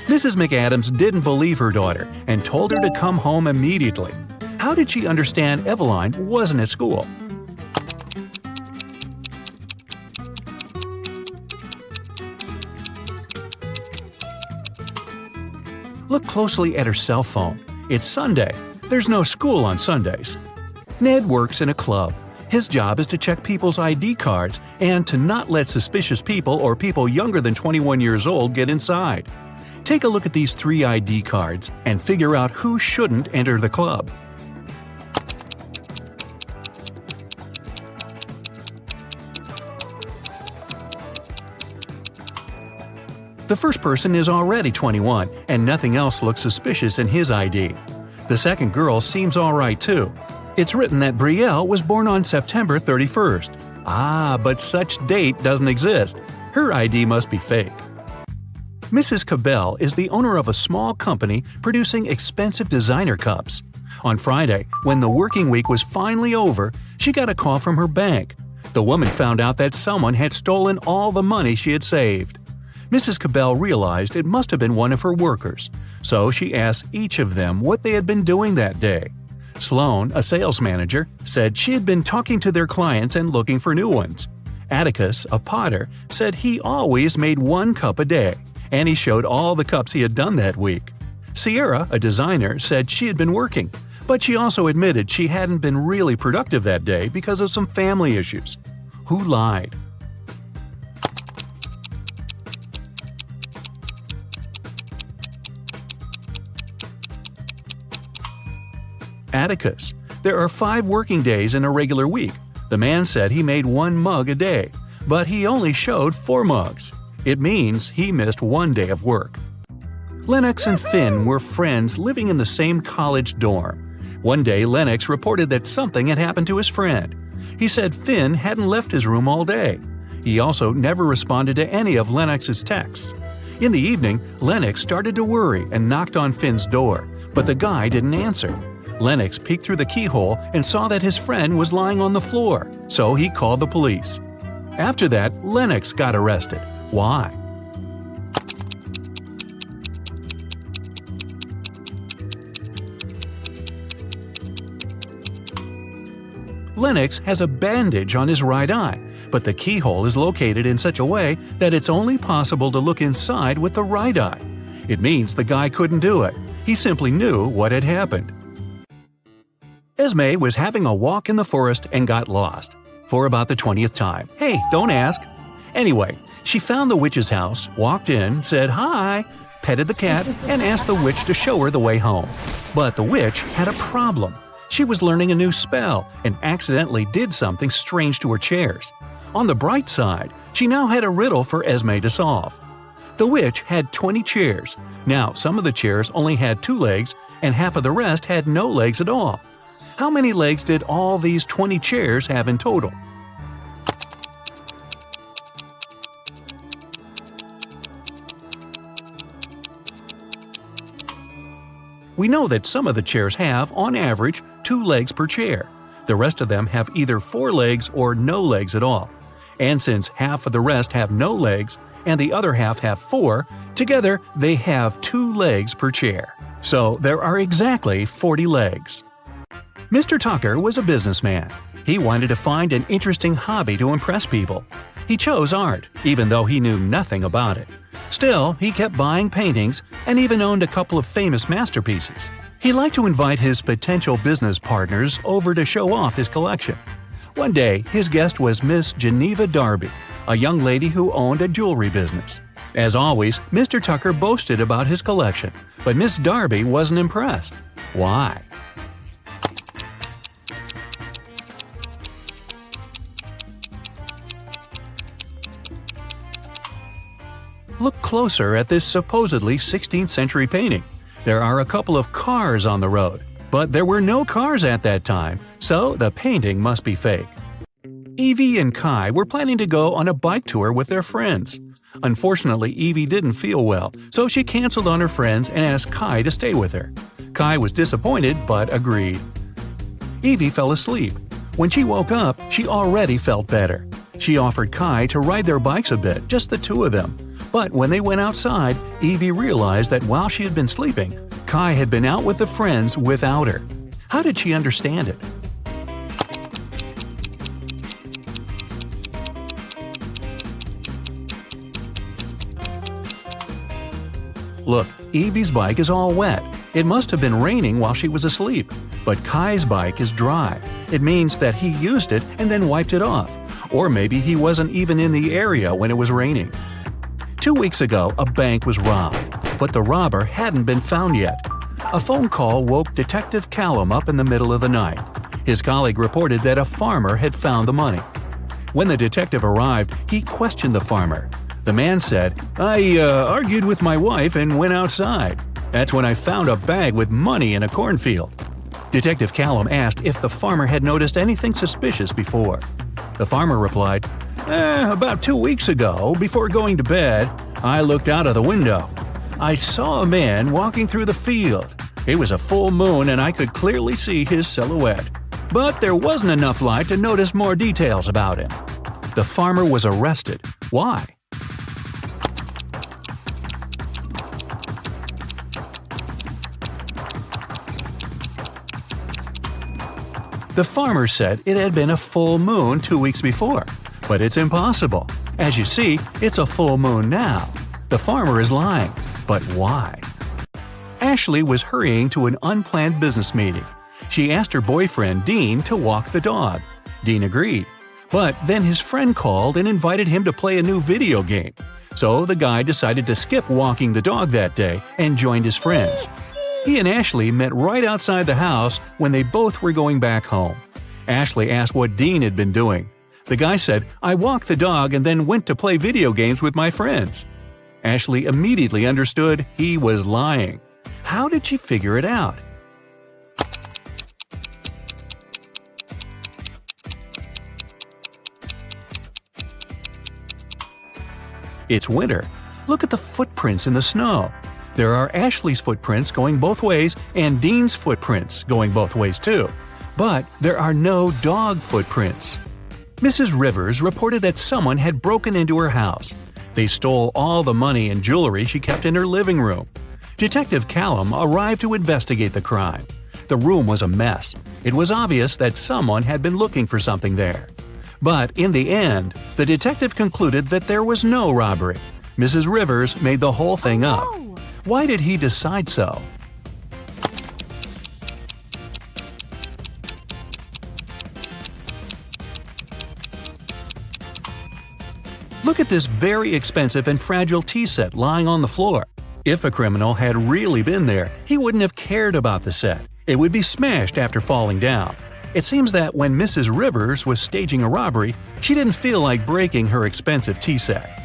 Speaker 4: Mrs. McAdams didn't believe her daughter and told her to come home immediately. How did she understand Eveline wasn't at school? Look closely at her cell phone. It's Sunday. There's no school on Sundays. Ned works in a club. His job is to check people's ID cards and to not let suspicious people or people younger than 21 years old get inside. Take a look at these 3 ID cards and figure out who shouldn't enter the club. The first person is already 21, and nothing else looks suspicious in his ID. The second girl seems alright too. It's written that Brielle was born on September 31st. But such date doesn't exist. Her ID must be fake. Mrs. Cabell is the owner of a small company producing expensive designer cups. On Friday, when the working week was finally over, she got a call from her bank. The woman found out that someone had stolen all the money she had saved. Mrs. Cabell realized it must have been one of her workers, so she asked each of them what they had been doing that day. Sloan, a sales manager, said she had been talking to their clients and looking for new ones. Atticus, a potter, said he always made 1 cup a day, and he showed all the cups he had done that week. Sierra, a designer, said she had been working, but she also admitted she hadn't been really productive that day because of some family issues. Who lied? Atticus. There are 5 working days in a regular week. The man said he made 1 mug a day, but he only showed 4 mugs. It means he missed 1 day of work. Lennox and Finn were friends living in the same college dorm. One day, Lennox reported that something had happened to his friend. He said Finn hadn't left his room all day. He also never responded to any of Lennox's texts. In the evening, Lennox started to worry and knocked on Finn's door, but the guy didn't answer. Lennox peeked through the keyhole and saw that his friend was lying on the floor, so he called the police. After that, Lennox got arrested. Why? Lennox has a bandage on his right eye, but the keyhole is located in such a way that it's only possible to look inside with the right eye. It means the guy couldn't do it. He simply knew what had happened. Esme was having a walk in the forest and got lost. For about the 20th time. Hey, don't ask. Anyway, she found the witch's house, walked in, said hi, petted the cat, and asked the witch to show her the way home. But the witch had a problem. She was learning a new spell and accidentally did something strange to her chairs. On the bright side, she now had a riddle for Esme to solve. The witch had 20 chairs. Now, some of the chairs only had 2 legs, and half of the rest had no legs at all. How many legs did all these 20 chairs have in total? We know that some of the chairs have, on average, 2 legs per chair. The rest of them have either 4 legs or no legs at all. And since half of the rest have no legs and the other half have 4, together they have 2 legs per chair. So there are exactly 40 legs. Mr. Tucker was a businessman. He wanted to find an interesting hobby to impress people. He chose art, even though he knew nothing about it. Still, he kept buying paintings and even owned a couple of famous masterpieces. He liked to invite his potential business partners over to show off his collection. One day, his guest was Miss Geneva Darby, a young lady who owned a jewelry business. As always, Mr. Tucker boasted about his collection, but Miss Darby wasn't impressed. Why? Look closer at this supposedly 16th century painting. There are a couple of cars on the road, but there were no cars at that time, so the painting must be fake. Evie and Kai were planning to go on a bike tour with their friends. Unfortunately, Evie didn't feel well, so she canceled on her friends and asked Kai to stay with her. Kai was disappointed but agreed. Evie fell asleep. When she woke up, she already felt better. She offered Kai to ride their bikes a bit, just the two of them. But when they went outside, Evie realized that while she had been sleeping, Kai had been out with the friends without her. How did she understand it? Look, Evie's bike is all wet. It must have been raining while she was asleep. But Kai's bike is dry. It means that he used it and then wiped it off. Or maybe he wasn't even in the area when it was raining. 2 weeks ago, a bank was robbed, but the robber hadn't been found yet. A phone call woke Detective Callum up in the middle of the night. His colleague reported that a farmer had found the money. When the detective arrived, he questioned the farmer. The man said, I argued with my wife and went outside. That's when I found a bag with money in a cornfield. Detective Callum asked if the farmer had noticed anything suspicious before. The farmer replied, about 2 weeks ago, before going to bed, I looked out of the window. I saw a man walking through the field. It was a full moon and I could clearly see his silhouette. But there wasn't enough light to notice more details about him. The farmer was arrested. Why? The farmer said it had been a full moon 2 weeks before. But it's impossible. As you see, it's a full moon now. The farmer is lying. But why? Ashley was hurrying to an unplanned business meeting. She asked her boyfriend, Dean, to walk the dog. Dean agreed. But then his friend called and invited him to play a new video game. So the guy decided to skip walking the dog that day and joined his friends. He and Ashley met right outside the house when they both were going back home. Ashley asked what Dean had been doing. The guy said, I walked the dog and then went to play video games with my friends. Ashley immediately understood he was lying. How did she figure it out? It's winter. Look at the footprints in the snow. There are Ashley's footprints going both ways and Dean's footprints going both ways too. But there are no dog footprints. Mrs. Rivers reported that someone had broken into her house. They stole all the money and jewelry she kept in her living room. Detective Callum arrived to investigate the crime. The room was a mess. It was obvious that someone had been looking for something there. But in the end, the detective concluded that there was no robbery. Mrs. Rivers made the whole thing up. Why did he decide so? Look at this very expensive and fragile tea set lying on the floor. If a criminal had really been there, he wouldn't have cared about the set. It would be smashed after falling down. It seems that when Mrs. Rivers was staging a robbery, she didn't feel like breaking her expensive tea set.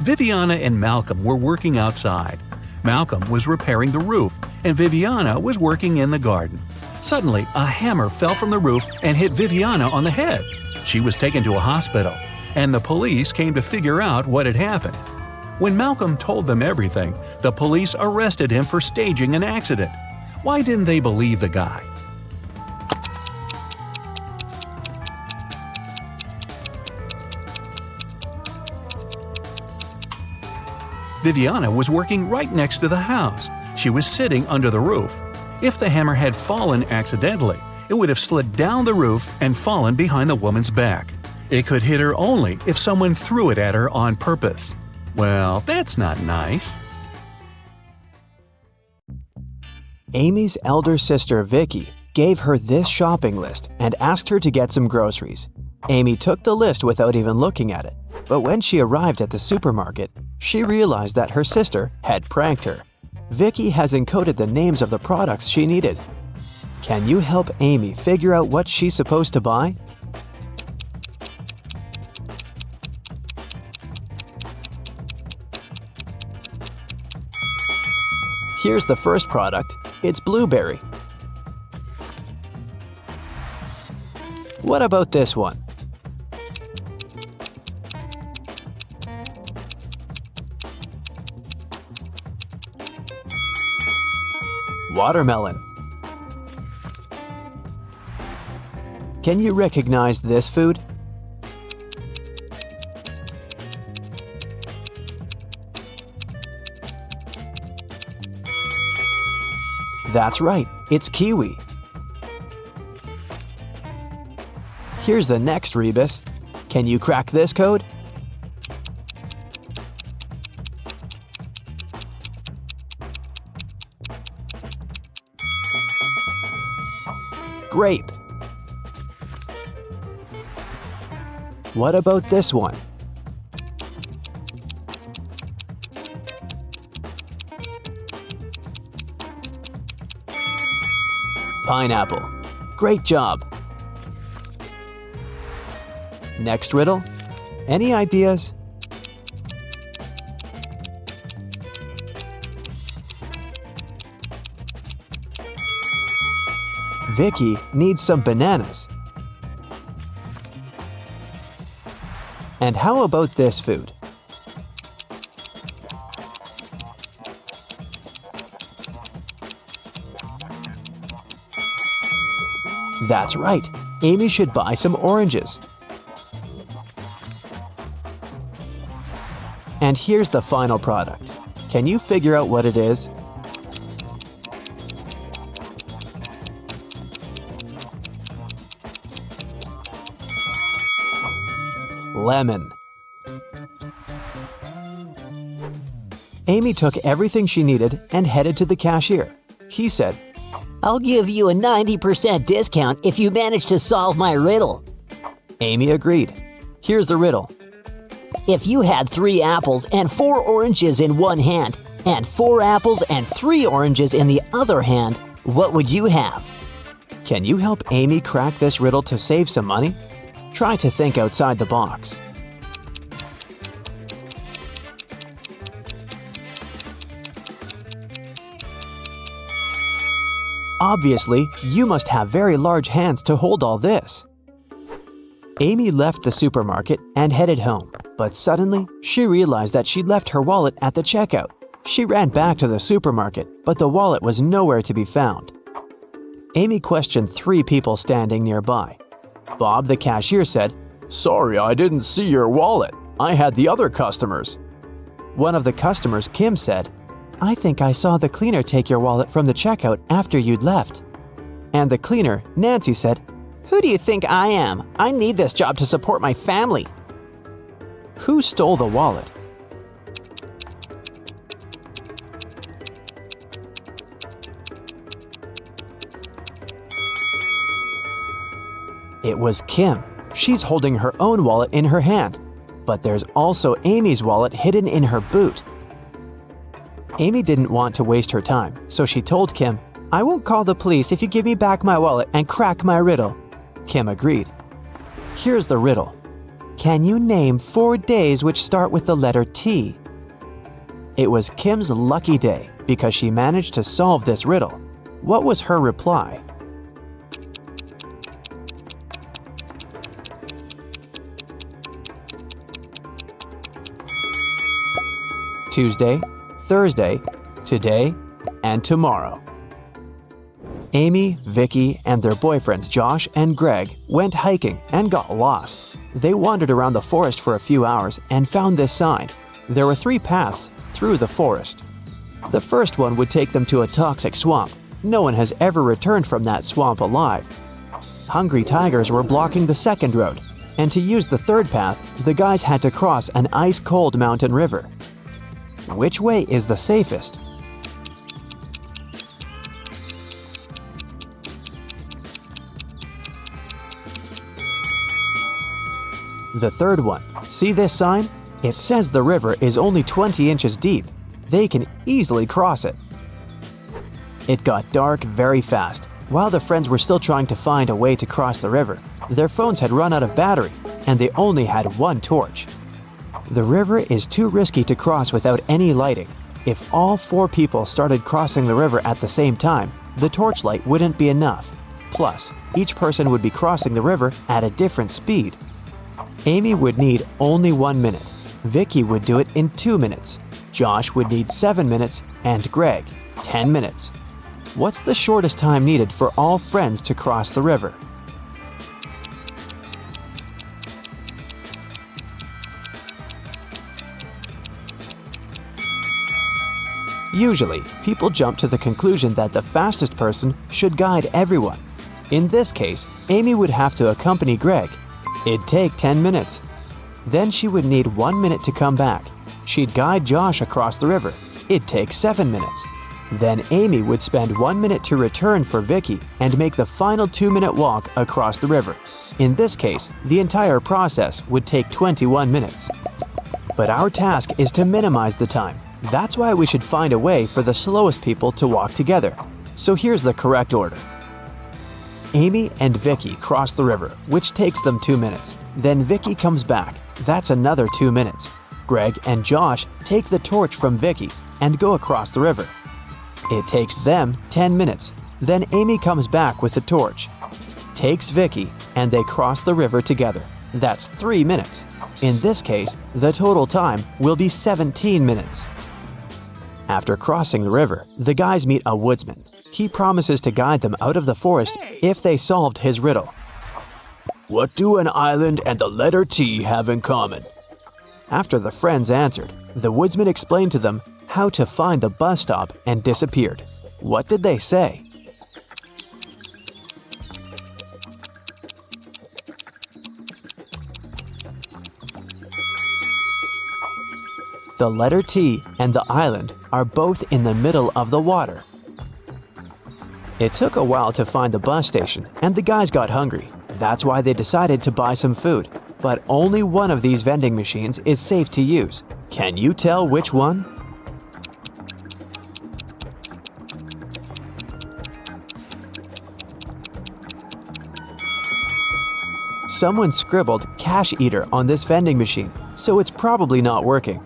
Speaker 4: Viviana and Malcolm were working outside. Malcolm was repairing the roof, and Viviana was working in the garden. Suddenly, a hammer fell from the roof and hit Viviana on the head. She was taken to a hospital, and the police came to figure out what had happened. When Malcolm told them everything, the police arrested him for staging an accident. Why didn't they believe the guy? Viviana was working right next to the house. She was sitting under the roof. If the hammer had fallen accidentally, it would have slid down the roof and fallen behind the woman's back. It could hit her only if someone threw it at her on purpose. Well, that's not nice.
Speaker 2: Amy's elder sister Vicky gave her this shopping list and asked her to get some groceries. Amy took the list without even looking at it, but when she arrived at the supermarket, she realized that her sister had pranked her. Vicky has encoded the names of the products she needed. Can you help Amy figure out what she's supposed to buy? Here's the first product. It's blueberry. What about this one? Watermelon. Can you recognize this food? That's right, it's kiwi. Here's the next rebus. Can you crack this code? Grape. What about this one? Pineapple. Great job. Next riddle. Any ideas? Vicky needs some bananas. And how about this food? That's right. Amy should buy some oranges. And here's the final product. Can you figure out what it is? Lemon. Amy took everything she needed and headed to the cashier. He said,
Speaker 3: I'll give you a 90% discount if you manage to solve my riddle.
Speaker 2: Amy agreed. Here's the riddle.
Speaker 3: If you had 3 apples and 4 oranges in one hand, and 4 apples and 3 oranges in the other hand, what would you have?
Speaker 2: Can you help Amy crack this riddle to save some money? Try to think outside the box. Obviously, you must have very large hands to hold all this. Amy left the supermarket and headed home, but suddenly she realized that she'd left her wallet at the checkout. She ran back to the supermarket, but the wallet was nowhere to be found. Amy questioned 3 people standing nearby. Bob, the cashier, said, "Sorry, I didn't see your wallet. I had the other customers." One of the customers, Kim, said, "I think I saw the cleaner take your wallet from the checkout after you'd left." And the cleaner, Nancy, said,
Speaker 3: Who do you think I am? I need this job to support my family.
Speaker 2: "Who stole the wallet?" It was Kim. She's holding her own wallet in her hand. But there's also Amy's wallet hidden in her boot. Amy didn't want to waste her time, so she told Kim, "I won't call the police if you give me back my wallet and crack my riddle." Kim agreed. Here's the riddle. Can you name 4 days which start with the letter T? It was Kim's lucky day because she managed to solve this riddle. What was her reply? Tuesday, Thursday, today, and tomorrow. Amy, Vicky, and their boyfriends Josh and Greg went hiking and got lost. They wandered around the forest for a few hours and found this sign. There were 3 paths through the forest. The first one would take them to a toxic swamp. No one has ever returned from that swamp alive. Hungry tigers were blocking the second road, and to use the third path, the guys had to cross an ice-cold mountain river. Which way is the safest? The third one. See this sign? It says the river is only 20 inches deep. They can easily cross it. It got dark very fast. While the friends were still trying to find a way to cross the river, their phones had run out of battery, and they only had 1 torch. The river is too risky to cross without any lighting. If all 4 people started crossing the river at the same time, the torchlight wouldn't be enough. Plus, each person would be crossing the river at a different speed. Amy would need only 1 minute. Vicky would do it in 2 minutes. Josh would need 7 minutes, and Greg, 10 minutes. What's the shortest time needed for all friends to cross the river? Usually, people jump to the conclusion that the fastest person should guide everyone. In this case, Amy would have to accompany Greg. It'd take 10 minutes. Then she would need 1 minute to come back. She'd guide Josh across the river. It'd take 7 minutes. Then Amy would spend 1 minute to return for Vicky and make the final 2-minute walk across the river. In this case, the entire process would take 21 minutes. But our task is to minimize the time. That's why we should find a way for the slowest people to walk together. So here's the correct order. Amy and Vicky cross the river, which takes them 2 minutes. Then Vicky comes back. That's another 2 minutes. Greg and Josh take the torch from Vicky and go across the river. It takes them 10 minutes. Then Amy comes back with the torch, takes Vicky, and they cross the river together. That's 3 minutes. In this case, the total time will be 17 minutes. After crossing the river, the guys meet a woodsman. He promises to guide them out of the forest if they solved his riddle. What do an island and the letter T have in common? After the friends answered, the woodsman explained to them how to find the bus stop and disappeared. What did they say? The letter T and the island are both in the middle of the water. It took a while to find the bus station, and the guys got hungry. That's why they decided to buy some food. But only one of these vending machines is safe to use. Can you tell which one? Someone scribbled "cash eater" on this vending machine, so it's probably not working.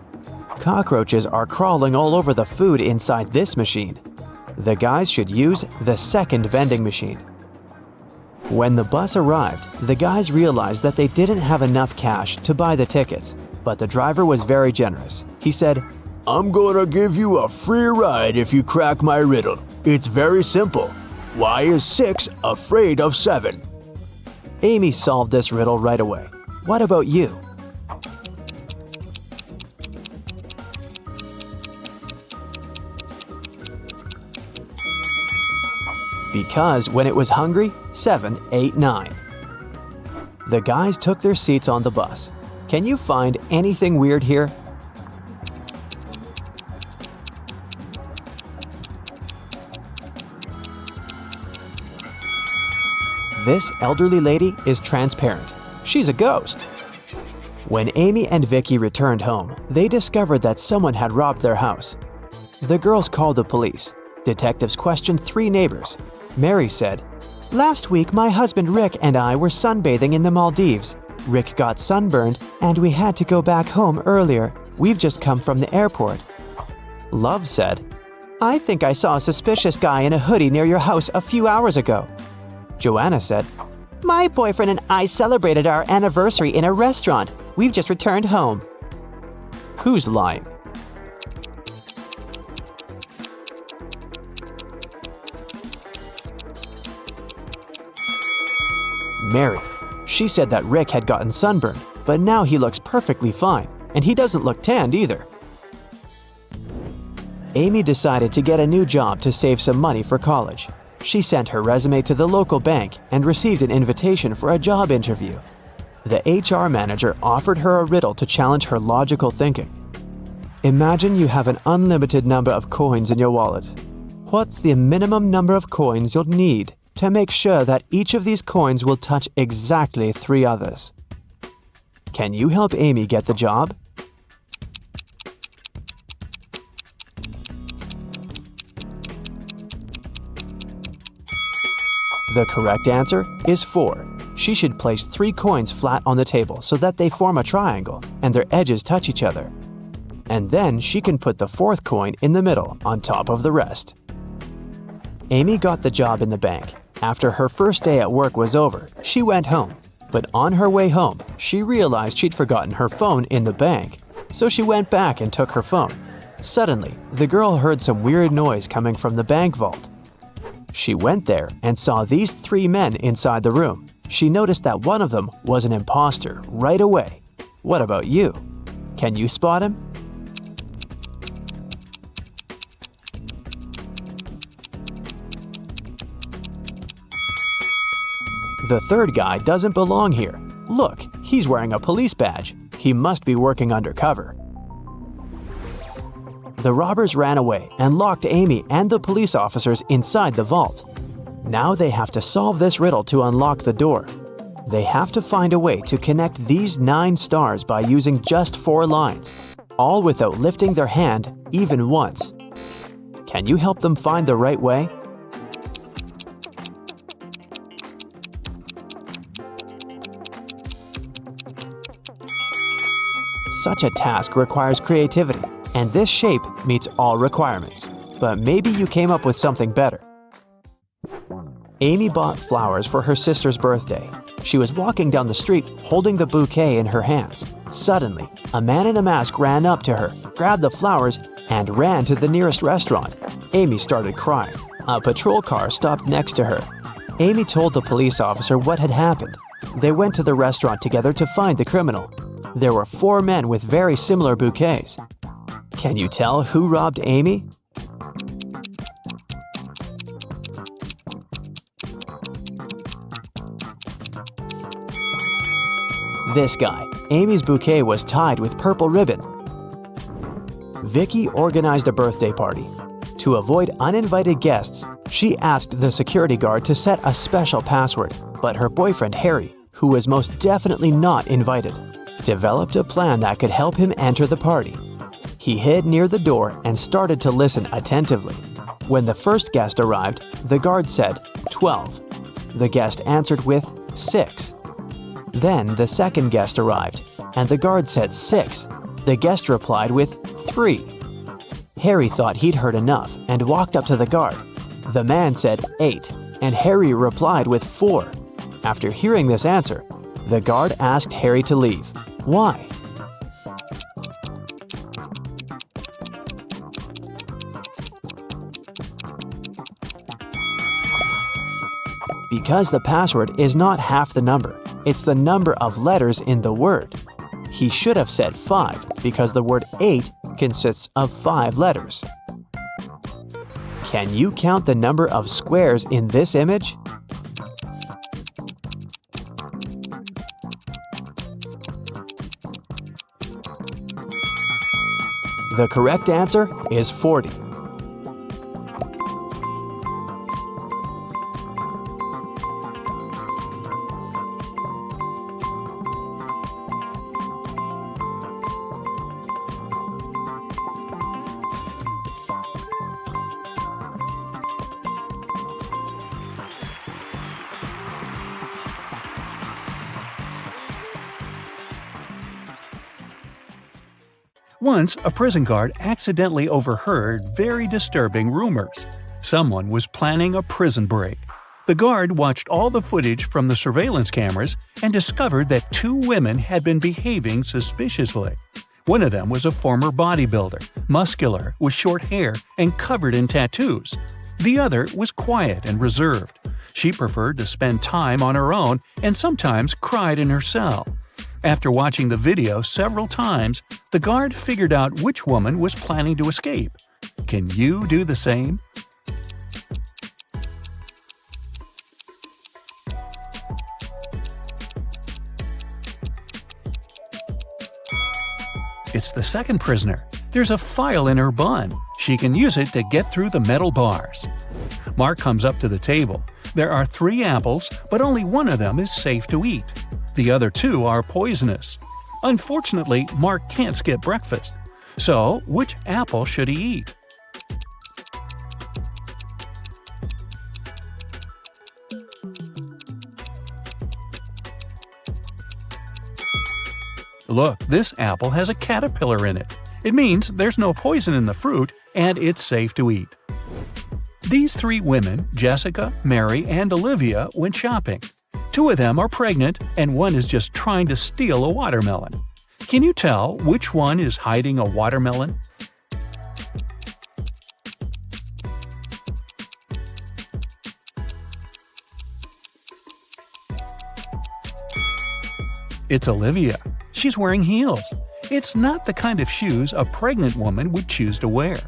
Speaker 2: Cockroaches are crawling all over the food inside this machine. The guys should use the second vending machine. When the bus arrived, the guys realized that they didn't have enough cash to buy the tickets, but the driver was very generous. He said, "I'm gonna give you a free ride if you crack my riddle. It's very simple. Why is 6 afraid of 7? Amy solved this riddle right away. What about you? Because when it was hungry, 7 ate 9. The guys took their seats on the bus. Can you find anything weird here? This elderly lady is transparent. She's a ghost. When Amy and Vicky returned home, they discovered that someone had robbed their house. The girls called the police. Detectives questioned 3 neighbors. Mary said, "Last week, my husband Rick and I were sunbathing in the Maldives. Rick got sunburned, and we had to go back home earlier. We've just come from the airport." Love said, "I think I saw a suspicious guy in a hoodie near your house a few hours ago." Joanna said, "My boyfriend and I celebrated our anniversary in a restaurant. We've just returned home." Who's lying? Mary. She said that Rick had gotten sunburned, but now he looks perfectly fine, and he doesn't look tanned either. Amy decided to get a new job to save some money for college. She sent her resume to the local bank and received an invitation for a job interview. The HR manager offered her a riddle to challenge her logical thinking. Imagine you have an unlimited number of coins in your wallet. What's the minimum number of coins you'll need to make sure that each of these coins will touch exactly 3 others? Can you help Amy get the job? The correct answer is 4. She should place 3 coins flat on the table so that they form a triangle and their edges touch each other. And then she can put the 4th coin in the middle on top of the rest. Amy got the job in the bank. After her first day at work was over, she went home. But on her way home, she realized she'd forgotten her phone in the bank. So she went back and took her phone. Suddenly, the girl heard some weird noise coming from the bank vault. She went there and saw these 3 men inside the room. She noticed that one of them was an imposter right away. What about you? Can you spot him? The 3rd guy doesn't belong here. Look, he's wearing a police badge. He must be working undercover. The robbers ran away and locked Amy and the police officers inside the vault. Now they have to solve this riddle to unlock the door. They have to find a way to connect these 9 stars by using just 4 lines, all without lifting their hand even once. Can you help them find the right way? Such a task requires creativity, and this shape meets all requirements. But maybe you came up with something better. Amy bought flowers for her sister's birthday. She was walking down the street holding the bouquet in her hands. Suddenly, a man in a mask ran up to her, grabbed the flowers, and ran to the nearest restaurant. Amy started crying. A patrol car stopped next to her. Amy told the police officer what had happened. They went to the restaurant together to find the criminal. There were 4 men with very similar bouquets. Can you tell who robbed Amy? This guy. Amy's bouquet was tied with purple ribbon. Vicky organized a birthday party. To avoid uninvited guests, she asked the security guard to set a special password, but her boyfriend Harry, who was most definitely not invited, developed a plan that could help him enter the party. He hid near the door and started to listen attentively. When the first guest arrived, the guard said 12. The guest answered with 6. Then the second guest arrived, and the guard said 6. The guest replied with 3. Harry thought he'd heard enough and walked up to the guard. The man said 8, and Harry replied with 4. After hearing this answer, the guard asked Harry to leave. Why? Because the password is not half the number. It's the number of letters in the word. He should have said 5 because the word 8 consists of 5 letters. Can you count the number of squares in this image? The correct answer is 40.
Speaker 4: Once, a prison guard accidentally overheard very disturbing rumors. Someone was planning a prison break. The guard watched all the footage from the surveillance cameras and discovered that 2 women had been behaving suspiciously. One of them was a former bodybuilder, muscular, with short hair, and covered in tattoos. The other was quiet and reserved. She preferred to spend time on her own and sometimes cried in her cell. After watching the video several times, the guard figured out which woman was planning to escape. Can you do the same? It's the second prisoner. There's a file in her bun. She can use it to get through the metal bars. Mark comes up to the table. There are 3 apples, but only one of them is safe to eat. The other 2 are poisonous. Unfortunately, Mark can't skip breakfast. So, which apple should he eat? Look, this apple has a caterpillar in it. It means there's no poison in the fruit and it's safe to eat. These 3 women, Jessica, Mary, and Olivia, went shopping. 2 of them are pregnant and one is just trying to steal a watermelon. Can you tell which one is hiding a watermelon? It's Olivia. She's wearing heels. It's not the kind of shoes a pregnant woman would choose to wear.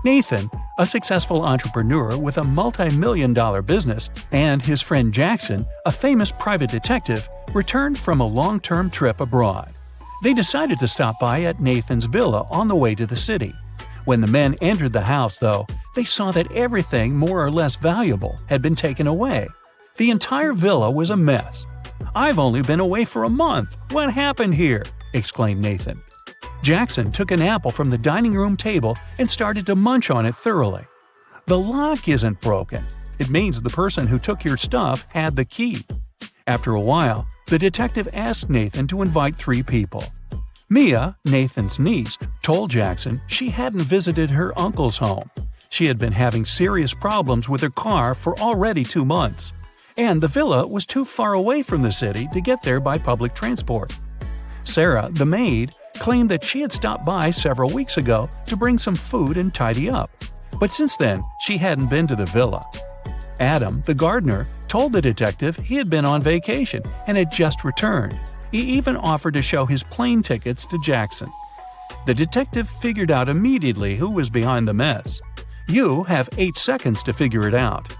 Speaker 4: Nathan, a successful entrepreneur with a multi-million-dollar business, and his friend Jackson, a famous private detective, returned from a long-term trip abroad. They decided to stop by at Nathan's villa on the way to the city. When the men entered the house, though, they saw that everything more or less valuable had been taken away. The entire villa was a mess. "I've only been away for a month. What happened here?" exclaimed Nathan. Jackson took an apple from the dining room table and started to munch on it thoroughly. "The lock isn't broken. It means the person who took your stuff had the key." After a while, the detective asked Nathan to invite 3 people. Mia, Nathan's niece, told Jackson she hadn't visited her uncle's home. She had been having serious problems with her car for already 2 months. And the villa was too far away from the city to get there by public transport. Sarah, the maid, claimed that she had stopped by several weeks ago to bring some food and tidy up, but since then she hadn't been to the villa. Adam, the gardener, told the detective he had been on vacation and had just returned. He even offered to show his plane tickets to Jackson. The detective figured out immediately who was behind the mess. You have 8 seconds to figure it out.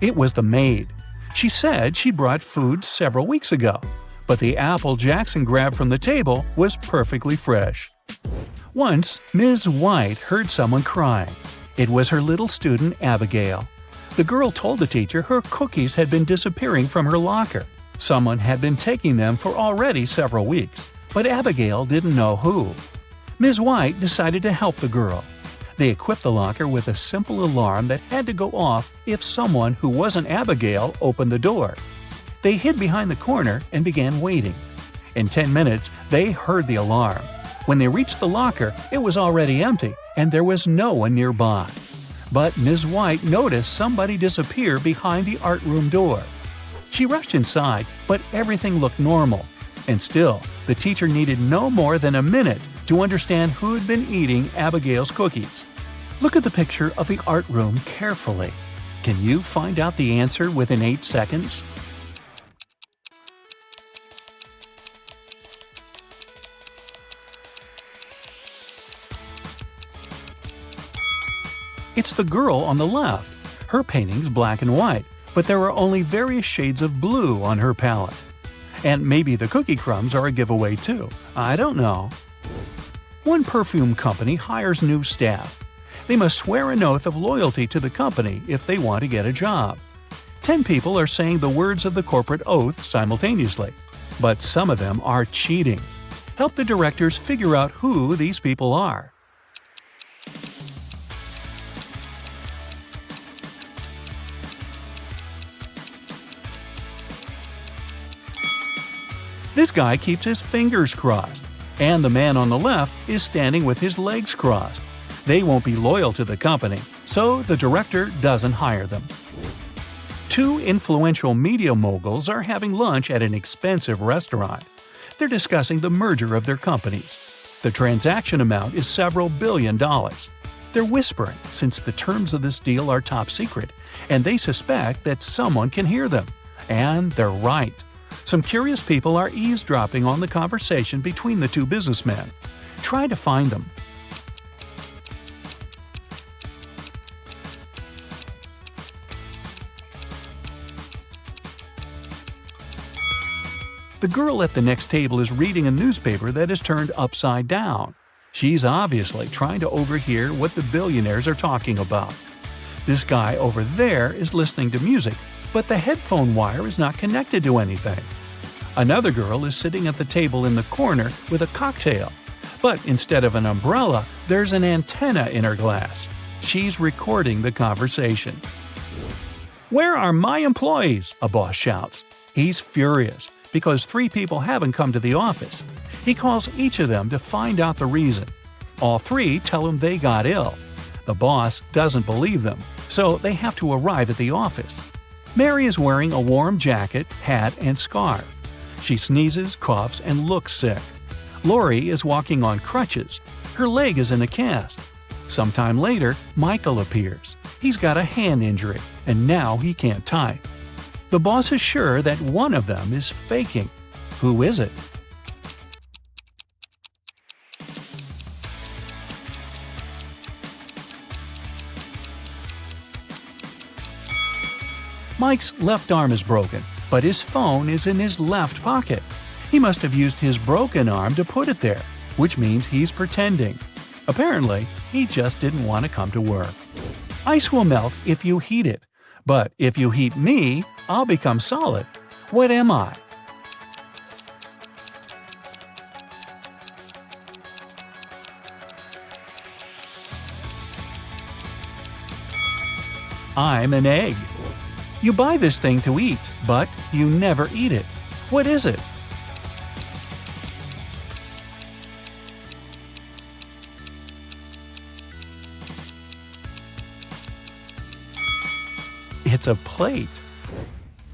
Speaker 4: It was the maid. She said she brought food several weeks ago, but the apple Jackson grabbed from the table was perfectly fresh. Once, Ms. White heard someone crying. It was her little student, Abigail. The girl told the teacher her cookies had been disappearing from her locker. Someone had been taking them for already several weeks, but Abigail didn't know who. Ms. White decided to help the girl. They equipped the locker with a simple alarm that had to go off if someone who wasn't Abigail opened the door. They hid behind the corner and began waiting. In 10 minutes, they heard the alarm. When they reached the locker, it was already empty and there was no one nearby. But Ms. White noticed somebody disappear behind the art room door. She rushed inside, but everything looked normal. And still, the teacher needed no more than a minute to understand who had been eating Abigail's cookies. Look at the picture of the art room carefully. Can you find out the answer within 8 seconds? It's the girl on the left. Her painting's black and white, but there are only various shades of blue on her palette. And maybe the cookie crumbs are a giveaway too. I don't know. One perfume company hires new staff. They must swear an oath of loyalty to the company if they want to get a job. 10 people are saying the words of the corporate oath simultaneously, but some of them are cheating. Help the directors figure out who these people are. This guy keeps his fingers crossed, and the man on the left is standing with his legs crossed. They won't be loyal to the company, so the director doesn't hire them. 2 influential media moguls are having lunch at an expensive restaurant. They're discussing the merger of their companies. The transaction amount is several $billions. They're whispering since the terms of this deal are top secret, and they suspect that someone can hear them. And they're right. Some curious people are eavesdropping on the conversation between the two businessmen. Try to find them. The girl at the next table is reading a newspaper that is turned upside down. She's obviously trying to overhear what the billionaires are talking about. This guy over there is listening to music, but the headphone wire is not connected to anything. Another girl is sitting at the table in the corner with a cocktail, but instead of an umbrella, there's an antenna in her glass. She's recording the conversation. "Where are my employees?" a boss shouts. He's furious because 3 people haven't come to the office. He calls each of them to find out the reason. All 3 tell him they got ill. The boss doesn't believe them, so they have to arrive at the office. Mary is wearing a warm jacket, hat, and scarf. She sneezes, coughs, and looks sick. Lori is walking on crutches. Her leg is in a cast. Sometime later, Michael appears. He's got a hand injury, and now he can't type. The boss is sure that one of them is faking. Who is it? Mike's left arm is broken, but his phone is in his left pocket. He must have used his broken arm to put it there, which means he's pretending. Apparently, he just didn't want to come to work. Ice will melt if you heat it, but if you heat me, I'll become solid. What am I? I'm an egg. You buy this thing to eat, but you never eat it. What is it? It's a plate.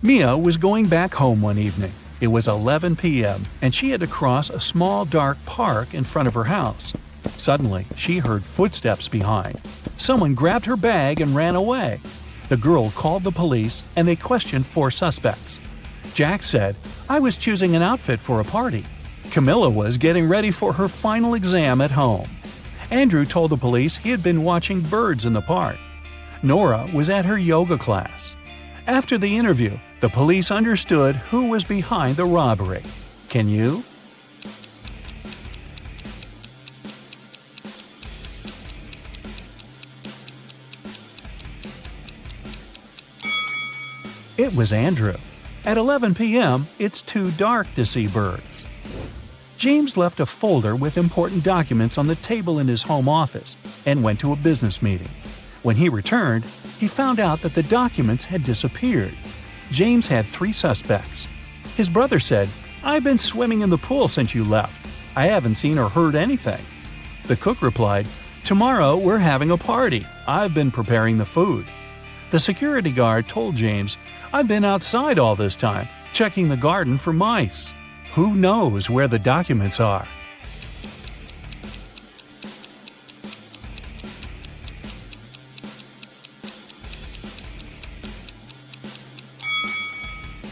Speaker 4: Mia was going back home one evening. It was 11 p.m., and she had to cross a small dark park in front of her house. Suddenly, she heard footsteps behind. Someone grabbed her bag and ran away. The girl called the police, and they questioned 4 suspects. Jack said, "I was choosing an outfit for a party." Camilla was getting ready for her final exam at home. Andrew told the police he had been watching birds in the park. Nora was at her yoga class. After the interview, the police understood who was behind the robbery. Can you? It was Andrew. At 11 p.m., it's too dark to see birds. James left a folder with important documents on the table in his home office and went to a business meeting. When he returned, he found out that the documents had disappeared. James had 3 suspects. His brother said, "I've been swimming in the pool since you left. I haven't seen or heard anything." The cook replied, "Tomorrow we're having a party. I've been preparing the food." The security guard told James, "I've been outside all this time, checking the garden for mice." Who knows where the documents are?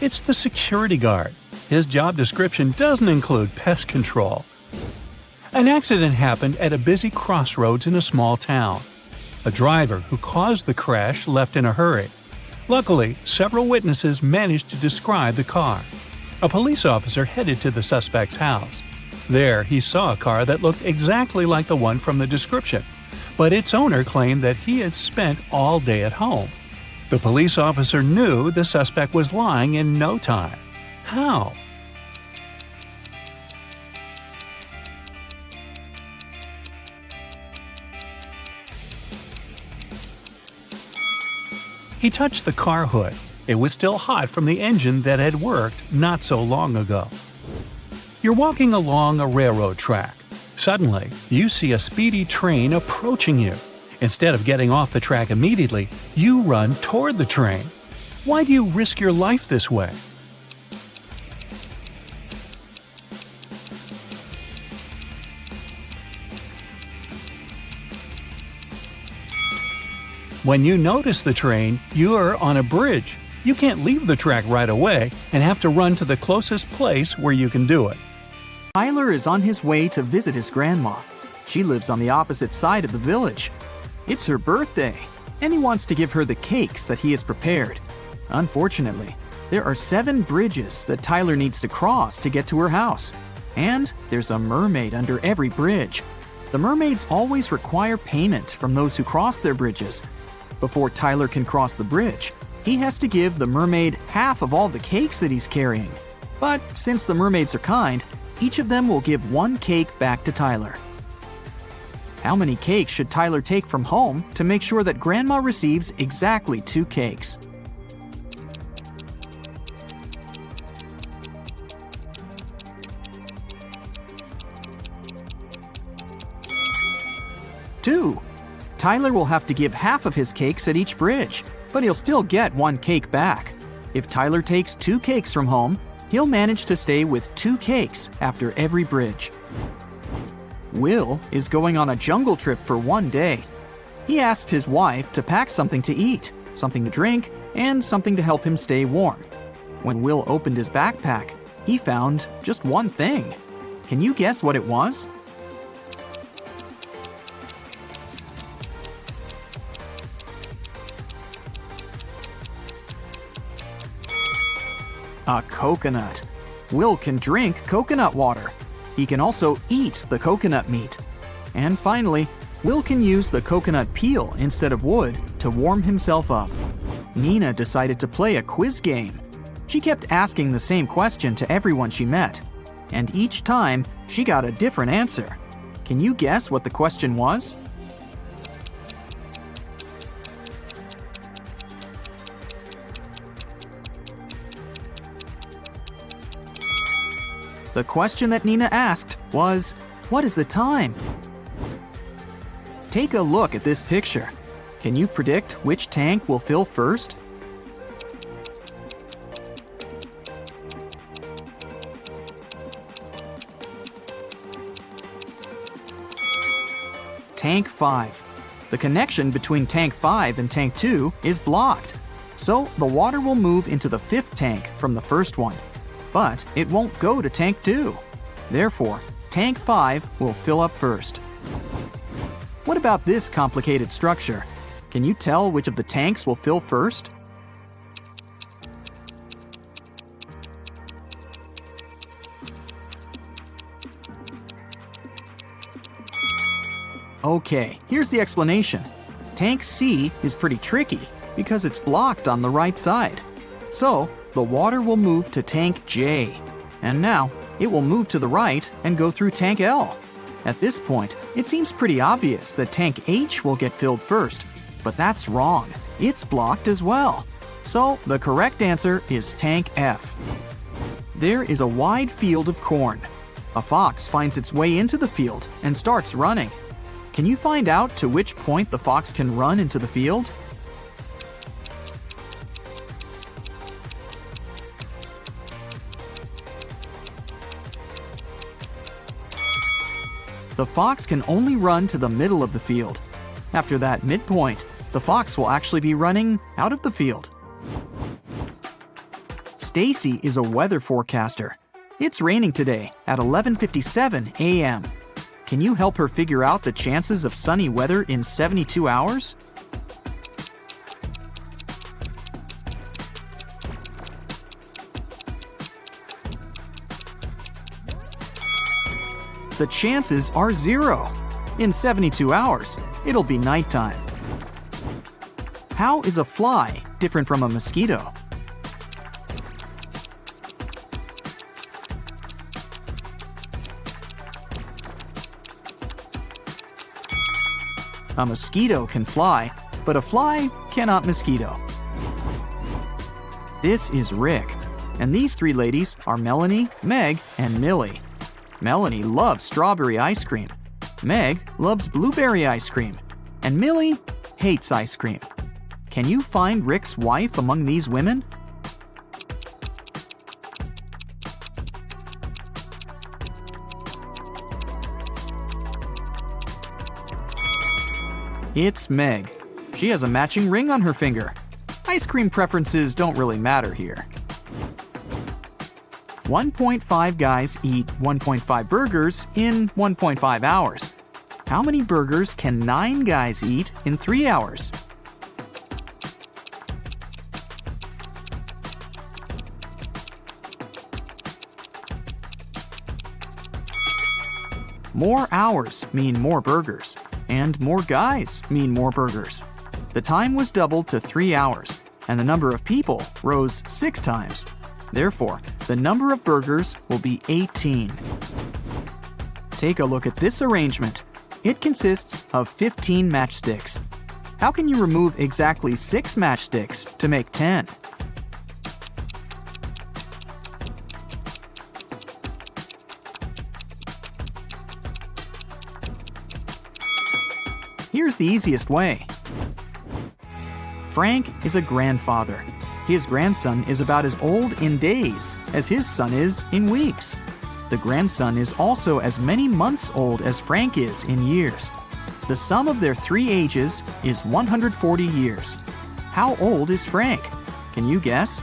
Speaker 4: It's the security guard. His job description doesn't include pest control. An accident happened at a busy crossroads in a small town. A driver who caused the crash left in a hurry. Luckily, several witnesses managed to describe the car. A police officer headed to the suspect's house. There, he saw a car that looked exactly like the one from the description, but its owner claimed that he had spent all day at home. The police officer knew the suspect was lying in no time. How? He touched the car hood. It was still hot from the engine that had worked not so long ago. You're walking along a railroad track. Suddenly, you see a speedy train approaching you. Instead of getting off the track immediately, you run toward the train. Why do you risk your life this way? When you notice the train, you're on a bridge. You can't leave the track right away and have to run to the closest place where you can do it.
Speaker 7: Tyler is on his way to visit his grandma. She lives on the opposite side of the village. It's her birthday, and he wants to give her the cakes that he has prepared. Unfortunately, there are 7 bridges that Tyler needs to cross to get to her house. And there's a mermaid under every bridge. The mermaids always require payment from those who cross their bridges. Before Tyler can cross the bridge, he has to give the mermaid half of all the cakes that he's carrying. But since the mermaids are kind, each of them will give 1 cake back to Tyler. How many cakes should Tyler take from home to make sure that Grandma receives exactly 2 cakes? Two. Tyler will have to give half of his cakes at each bridge, but he'll still get 1 cake back. If Tyler takes 2 cakes from home, he'll manage to stay with 2 cakes after every bridge. Will is going on a jungle trip for 1 day. He asked his wife to pack something to eat, something to drink, and something to help him stay warm. When Will opened his backpack, he found just one thing. Can you guess what it was? A coconut. Will can drink coconut water. He can also eat the coconut meat. And finally, Will can use the coconut peel instead of wood to warm himself up. Nina decided to play a quiz game. She kept asking the same question to everyone she met, and each time she got a different answer. Can you guess what the question was? The question that Nina asked was, what is the time? Take a look at this picture. Can you predict which tank will fill first? Tank 5. The connection between Tank 5 and Tank 2 is blocked, so the water will move into the 5th tank from the first one. But it won't go to Tank 2. Therefore, Tank 5 will fill up first. What about this complicated structure? Can you tell which of the tanks will fill first? Okay, here's the explanation. Tank C is pretty tricky because it's blocked on the right side. So, the water will move to Tank J. And now, it will move to the right and go through Tank L. At this point, it seems pretty obvious that Tank H will get filled first, but that's wrong. It's blocked as well. So, the correct answer is Tank F. There is a wide field of corn. A fox finds its way into the field and starts running. Can you find out to which point the fox can run into the field? The fox can only run to the middle of the field. After that midpoint, the fox will actually be running out of the field. Stacy is a weather forecaster. It's raining today at 11:57 a.m. Can you help her figure out the chances of sunny weather in 72 hours? The chances are 0. In 72 hours, it'll be nighttime. How is a fly different from a mosquito? A mosquito can fly, but a fly cannot mosquito. This is Rick, and these 3 ladies are Melanie, Meg, and Millie. Melanie loves strawberry ice cream. Meg loves blueberry ice cream. And Millie hates ice cream. Can you find Rick's wife among these women? It's Meg. She has a matching ring on her finger. ice cream preferences don't really matter here. 1.5 guys eat 1.5 burgers in 1.5 hours. How many burgers can 9 guys eat in 3 hours? More hours mean more burgers, and more guys mean more burgers. The time was doubled to 3 hours, and the number of people rose 6 times. Therefore, the number of burgers will be 18. Take a look at this arrangement. It consists of 15 matchsticks. How can you remove exactly 6 matchsticks to make 10? Here's the easiest way. Frank is a grandfather. His grandson is about as old in days as his son is in weeks. The grandson is also as many months old as Frank is in years. The sum of their 3 ages is 140 years. How old is Frank? Can you guess?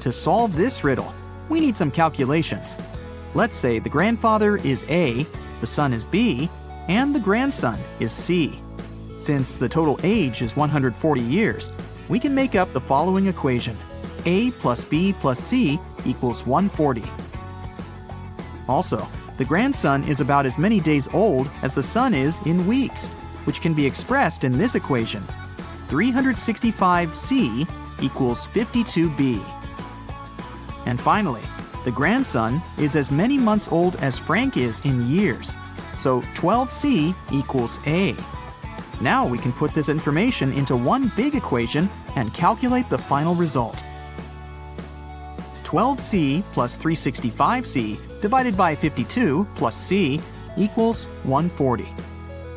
Speaker 7: To solve this riddle, we need some calculations. Let's say the grandfather is A, the son is B, and the grandson is C. Since the total age is 140 years, we can make up the following equation. A plus B plus C equals 140. Also, the grandson is about as many days old as the son is in weeks, which can be expressed in this equation. 365C equals 52B. And finally, the grandson is as many months old as Frank is in years, so 12C equals A. Now we can put this information into one big equation and calculate the final result. 12C plus 365C divided by 52 plus C equals 140.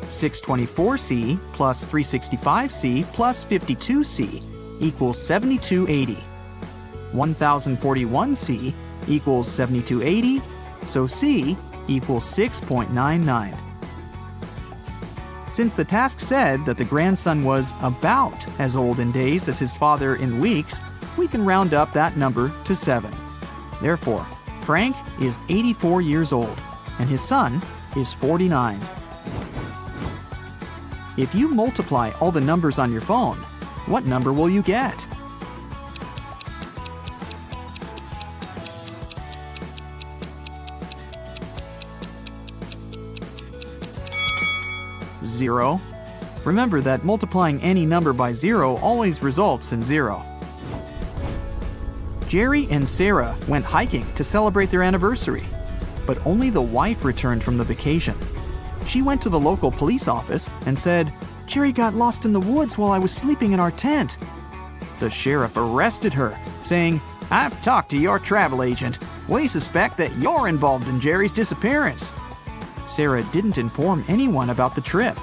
Speaker 7: 624C plus 365C plus 52C equals 7280. 1041C equals 7280, so C equals 6.99. Since the task said that the grandson was about as old in days as his father in weeks, we can round up that number to 7. Therefore, Frank is 84 years old, and his son is 49. If you multiply all the numbers on your phone, what number will you get? Zero. Remember that multiplying any number by 0 always results in 0. Jerry and Sarah went hiking to celebrate their anniversary, but only the wife returned from the vacation. She went to the local police office and said, "Jerry got lost in the woods while I was sleeping in our tent." The sheriff arrested her, saying, "I've talked to your travel agent. We suspect that you're involved in Jerry's disappearance." Sarah didn't inform anyone about the trip.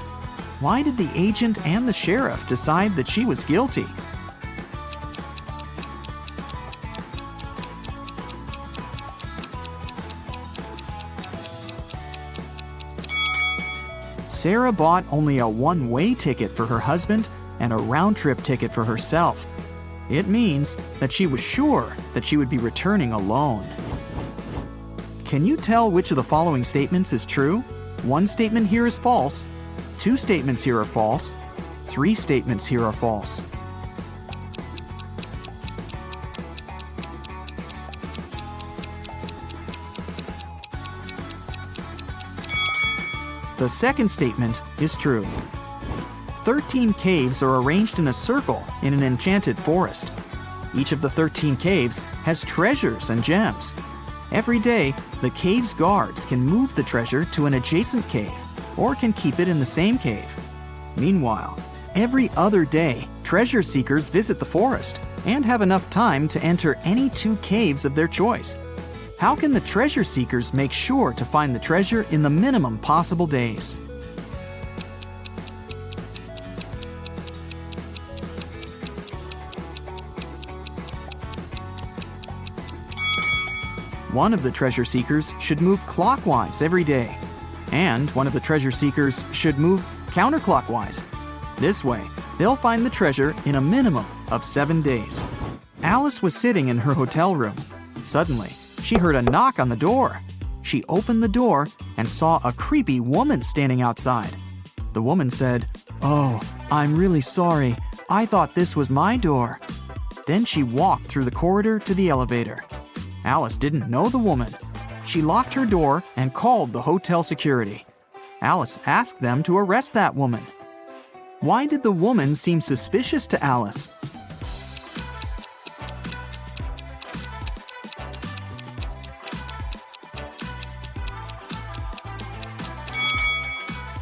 Speaker 7: Why did the agent and the sheriff decide that she was guilty? Sarah bought only a one-way ticket for her husband and a round-trip ticket for herself. It means that she was sure that she would be returning alone. Can you tell which of the following statements is true? One statement here is false. 2 statements here are false. 3 statements here are false. The second statement is true. 13 caves are arranged in a circle in an enchanted forest. Each of the 13 caves has treasures and gems. Every day, the cave's guards can move the treasure to an adjacent cave or can keep it in the same cave. Meanwhile, every other day, treasure seekers visit the forest and have enough time to enter any 2 caves of their choice. How can the treasure seekers make sure to find the treasure in the minimum possible days? One of the treasure seekers should move clockwise every day, and one of the treasure seekers should move counterclockwise. This way, they'll find the treasure in a minimum of 7 days. Alice was sitting in her hotel room. Suddenly, she heard a knock on the door. She opened the door and saw a creepy woman standing outside. The woman said, "Oh, I'm really sorry. I thought this was my door." Then she walked through the corridor to the elevator. Alice didn't know the woman. She locked her door and called the hotel security. Alice asked them to arrest that woman. Why did the woman seem suspicious to Alice?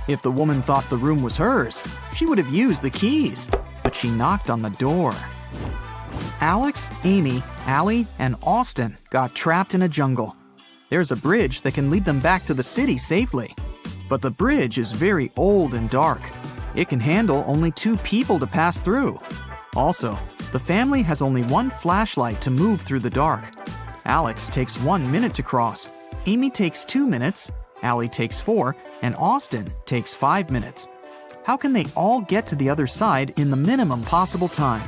Speaker 7: If the woman thought the room was hers, she would have used the keys, but she knocked on the door. Alex, Amy, Allie, and Austin got trapped in a jungle. There's a bridge that can lead them back to the city safely. But the bridge is very old and dark. It can handle only 2 people to pass through. Also, the family has only 1 flashlight to move through the dark. Alex takes 1 minute to cross. Amy takes 2 minutes. Allie takes 4, and Austin takes 5 minutes. How can they all get to the other side in the minimum possible time?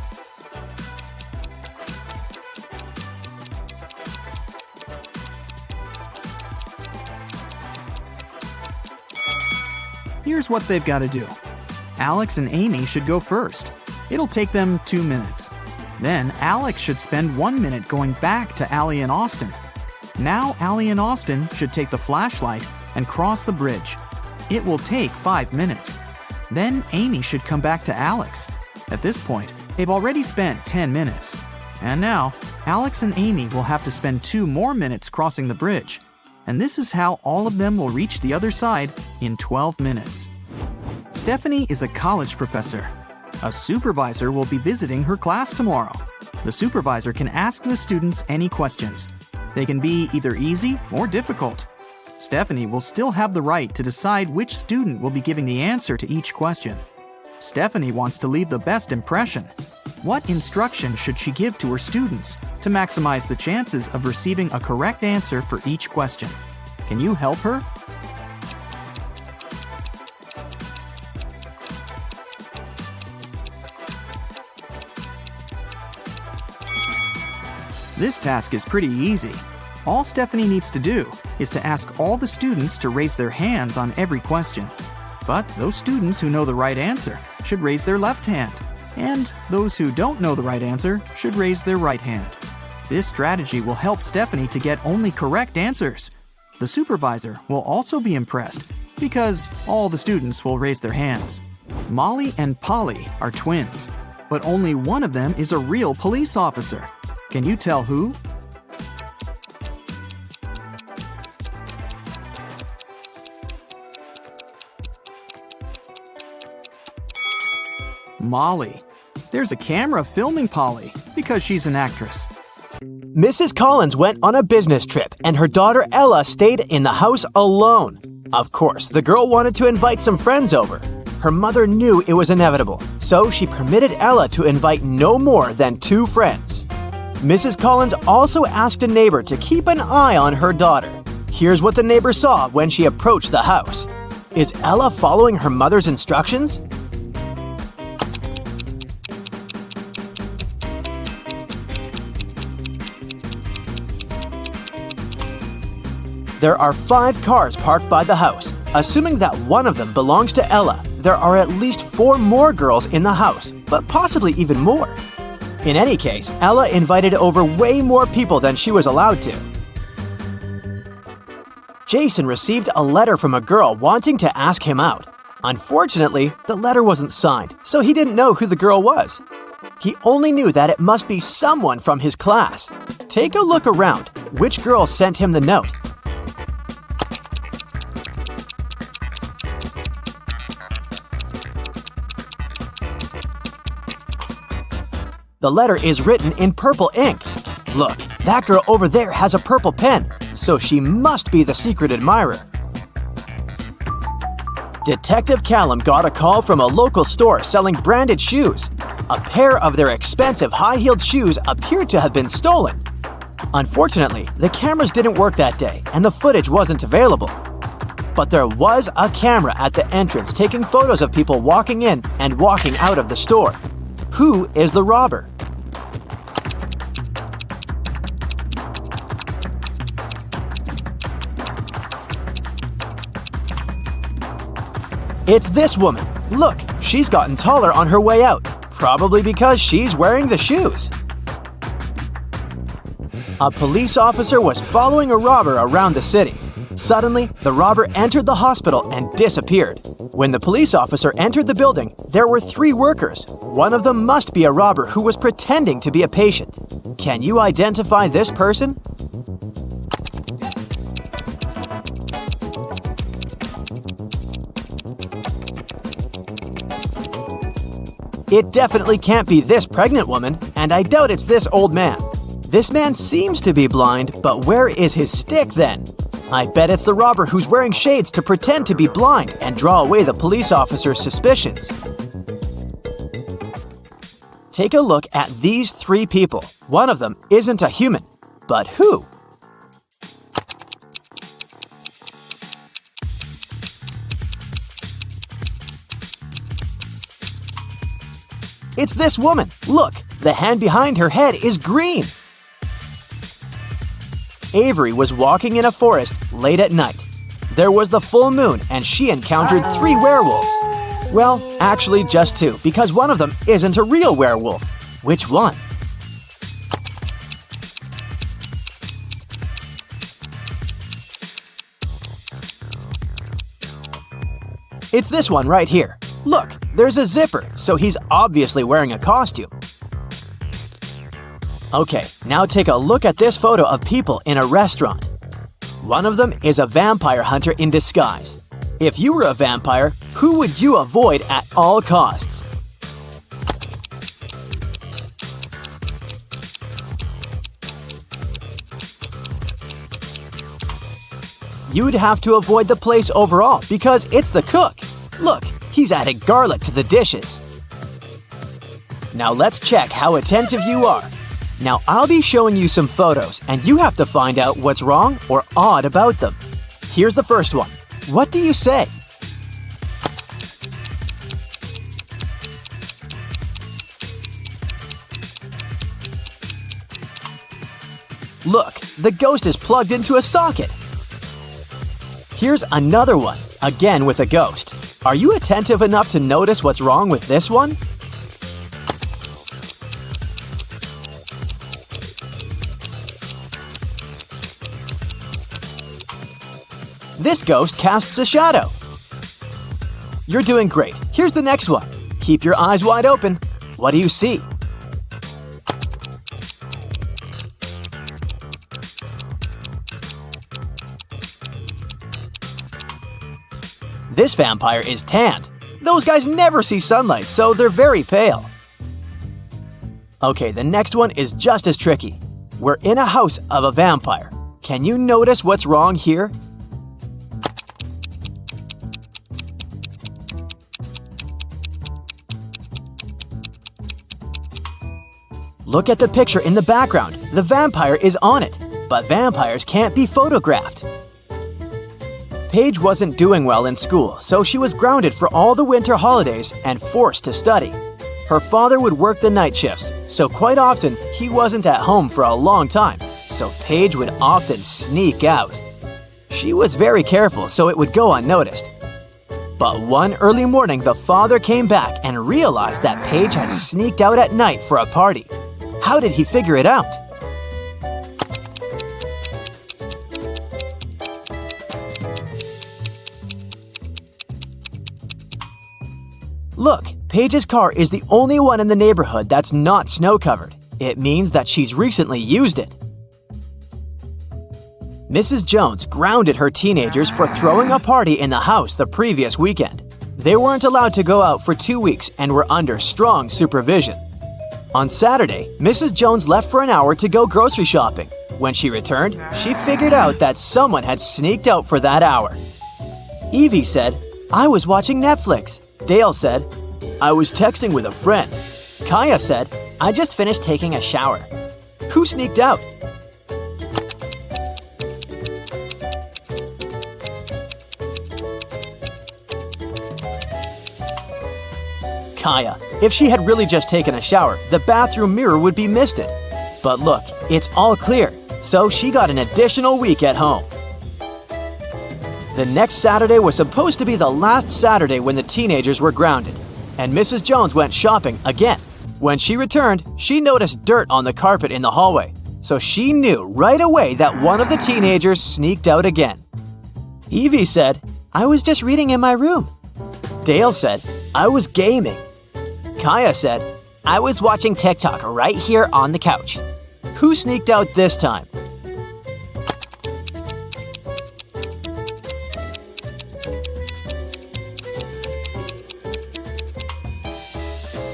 Speaker 7: Here's what they've got to do. Alex and Amy should go first. It'll take them 2 minutes. Then Alex should spend 1 minute going back to Allie and Austin. Now Allie and Austin should take the flashlight and cross the bridge. It will take 5 minutes. Then Amy should come back to Alex. At this point, they've already spent 10 minutes. And now, Alex and Amy will have to spend 2 more minutes crossing the bridge. And this is how all of them will reach the other side in 12 minutes. Stephanie is a college professor. A supervisor will be visiting her class tomorrow. The supervisor can ask the students any questions. They can be either easy or difficult. Stephanie will still have the right to decide which student will be giving the answer to each question. Stephanie wants to leave the best impression. What instruction should she give to her students to maximize the chances of receiving a correct answer for each question? Can you help her? This task is pretty easy. All Stephanie needs to do is to ask all the students to raise their hands on every question. But those students who know the right answer should raise their left hand, and those who don't know the right answer should raise their right hand. This strategy will help Stephanie to get only correct answers. The supervisor will also be impressed because all the students will raise their hands. Molly and Polly are twins, but only one of them is a real police officer. Can you tell who? Molly. There's a camera filming Polly because she's an actress.
Speaker 2: Mrs. Collins went on a business trip and her daughter Ella stayed in the house alone. Of course, the girl wanted to invite some friends over. Her mother knew it was inevitable, so she permitted Ella to invite no more than 2 friends. Mrs. Collins also asked a neighbor to keep an eye on her daughter. Here's what the neighbor saw when she approached the house. Is Ella following her mother's instructions? There are 5 cars parked by the house. Assuming that one of them belongs to Ella, there are at least 4 more girls in the house, but possibly even more. In any case, Ella invited over way more people than she was allowed to. Jason received a letter from a girl wanting to ask him out. Unfortunately, the letter wasn't signed, so he didn't know who the girl was. He only knew that it must be someone from his class. Take a look around. Which girl sent him the note? The letter is written in purple ink. Look, that girl over there has a purple pen, so she must be the secret admirer. Detective Callum got a call from a local store selling branded shoes. A pair of their expensive high-heeled shoes appeared to have been stolen. Unfortunately, the cameras didn't work that day and the footage wasn't available. But there was a camera at the entrance taking photos of people walking in and walking out of the store. Who is the robber? It's this woman. Look, she's gotten taller on her way out, probably because she's wearing the shoes. A police officer was following a robber around the city. Suddenly, the robber entered the hospital and disappeared. When the police officer entered the building, there were 3 workers. One of them must be a robber who was pretending to be a patient. Can you identify this person? It definitely can't be this pregnant woman, and I doubt it's this old man. This man seems to be blind, but where is his stick then? I bet it's the robber who's wearing shades to pretend to be blind and draw away the police officer's suspicions. Take a look at these 3 people. One of them isn't a human, but who? It's this woman. Look, the hand behind her head is green. Avery was walking in a forest late at night. There was the full moon and she encountered 3 werewolves. Well, actually just 2, because one of them isn't a real werewolf. Which one? It's this one right here. Look, there's a zipper, so he's obviously wearing a costume. Okay, now take a look at this photo of people in a restaurant. One of them is a vampire hunter in disguise. If you were a vampire, who would you avoid at all costs? You'd have to avoid the place overall because it's the cook. Look, he's adding garlic to the dishes. Now let's check how attentive you are. Now I'll be showing you some photos and you have to find out what's wrong or odd about them. Here's the first one. What do you say? Look, the ghost is plugged into a socket. Here's another one, again with a ghost. Are you attentive enough to notice what's wrong with this one? This ghost casts a shadow. You're doing great. Here's the next one. Keep your eyes wide open. What do you see? This vampire is tanned. Those guys never see sunlight, so they're very pale. Okay, the next one is just as tricky. We're in a house of a vampire. Can you notice what's wrong here? Look at the picture in the background. The vampire is on it, but vampires can't be photographed. Paige wasn't doing well in school, so she was grounded for all the winter holidays and forced to study. Her father would work the night shifts, so quite often he wasn't at home for a long time, so Paige would often sneak out. She was very careful so it would go unnoticed. But one early morning, the father came back and realized that Paige had sneaked out at night for a party. How did he figure it out? Look, Paige's car is the only one in the neighborhood that's not snow-covered. It means that she's recently used it. Mrs. Jones grounded her teenagers for throwing a party in the house the previous weekend. They weren't allowed to go out for 2 weeks and were under strong supervision. On Saturday, Mrs. Jones left for an hour to go grocery shopping. When she returned, she figured out that someone had sneaked out for that hour. Evie said, "I was watching Netflix." Dale said, "I was texting with a friend." Kaya said, "I just finished taking a shower." Who sneaked out? Kaya. If she had really just taken a shower, the bathroom mirror would be misted. But look, it's all clear, so she got an additional week at home. The next Saturday was supposed to be the last Saturday when the teenagers were grounded, and Mrs. Jones went shopping again. When she returned, she noticed dirt on the carpet in the hallway, so she knew right away that one of the teenagers sneaked out again. Evie said, "I was just reading in my room." Dale said, "I was gaming." Kaya said, "I was watching TikTok right here on the couch." Who sneaked out this time?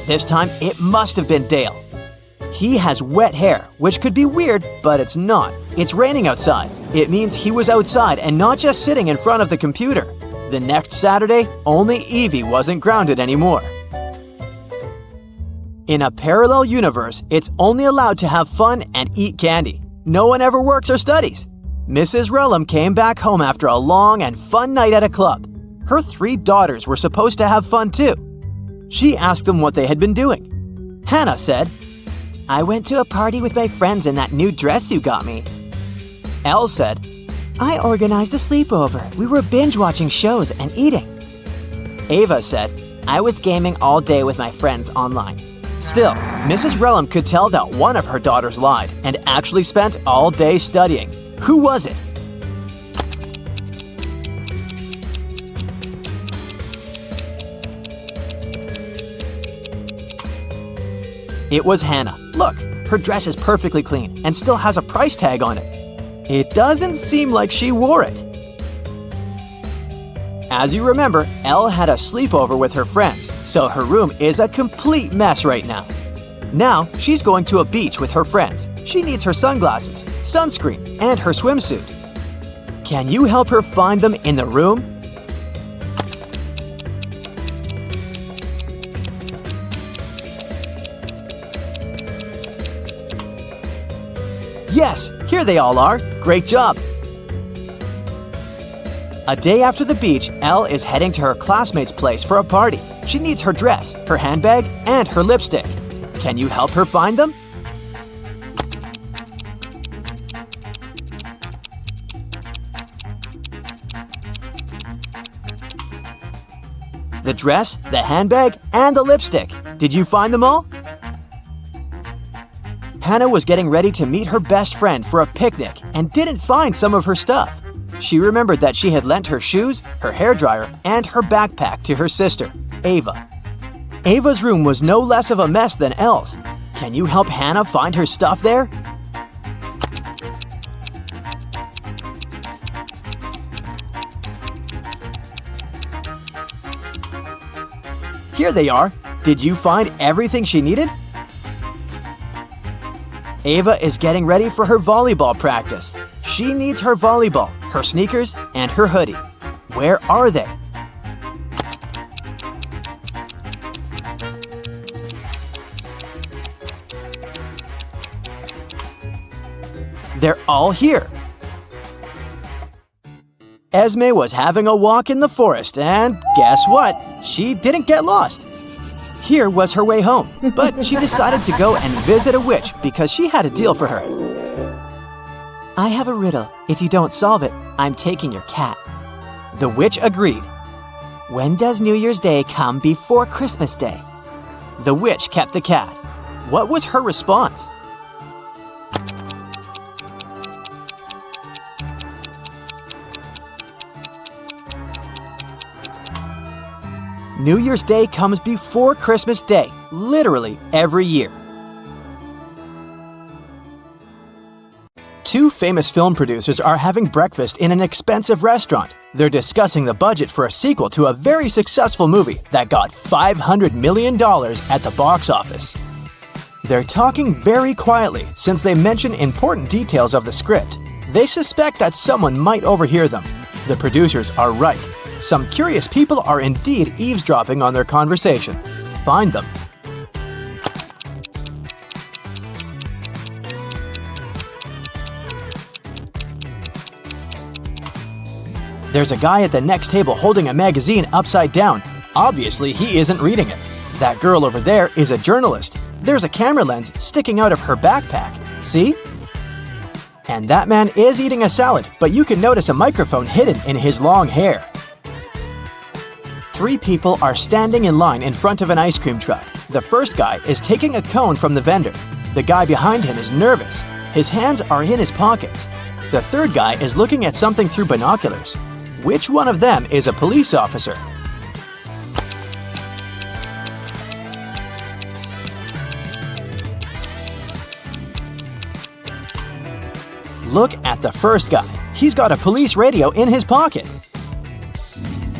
Speaker 2: This time, it must have been Dale. He has wet hair, which could be weird, but it's not. It's raining outside. It means he was outside and not just sitting in front of the computer. The next Saturday, only Evie wasn't grounded anymore. In a parallel universe, it's only allowed to have fun and eat candy. No one ever works or studies. Mrs. Relham came back home after a long and fun night at a club. Her 3 daughters were supposed to have fun too. She asked them what they had been doing. Hannah said, "I went to a party with my friends in that new dress you got me." Elle said, "I organized a sleepover. We were binge-watching shows and eating." Ava said, "I was gaming all day with my friends online." Still, Mrs. Relham could tell that one of her daughters lied and actually spent all day studying. Who was it? It was Hannah. Look, her dress is perfectly clean and still has a price tag on it. It doesn't seem like she wore it. As you remember, Elle had a sleepover with her friends, so her room is a complete mess right now. Now, she's going to a beach with her friends. She needs her sunglasses, sunscreen, and her swimsuit. Can you help her find them in the room? Yes, here they all are. Great job. A day after the beach, Elle is heading to her classmate's place for a party. She needs her dress, her handbag, and her lipstick. Can you help her find them? The dress, the handbag, and the lipstick. Did you find them all? Hannah was getting ready to meet her best friend for a picnic and didn't find some of her stuff. She remembered that she had lent her shoes, her hairdryer, and her backpack to her sister, Ava. Ava's room was no less of a mess than Elle's. Can you help Hannah find her stuff there? Here they are. Did you find everything she needed? Ava is getting ready for her volleyball practice. She needs her volleyball, her sneakers, and her hoodie. Where are they? They're all here. Esme was having a walk in the forest, and guess what? She didn't get lost. Here was her way home, but she decided to go and visit a witch because she had a deal for her. "I have a riddle. If you don't solve it, I'm taking your cat." The witch agreed. "When does New Year's Day come before Christmas Day?" The witch kept the cat. What was her response? New Year's Day comes before Christmas Day, literally every year. Two famous film producers are having breakfast in an expensive restaurant. They're discussing the budget for a sequel to a very successful movie that got $500 million at the box office. They're talking very quietly since they mention important details of the script. They suspect that someone might overhear them. The producers are right. Some curious people are indeed eavesdropping on their conversation. Find them. There's a guy at the next table holding a magazine upside down. Obviously, he isn't reading it. That girl over there is a journalist. There's a camera lens sticking out of her backpack. See? And that man is eating a salad, but you can notice a microphone hidden in his long hair. 3 people are standing in line in front of an ice cream truck. The first guy is taking a cone from the vendor. The guy behind him is nervous. His hands are in his pockets. The third guy is looking at something through binoculars. Which one of them is a police officer? Look at the first guy. He's got a police radio in his pocket.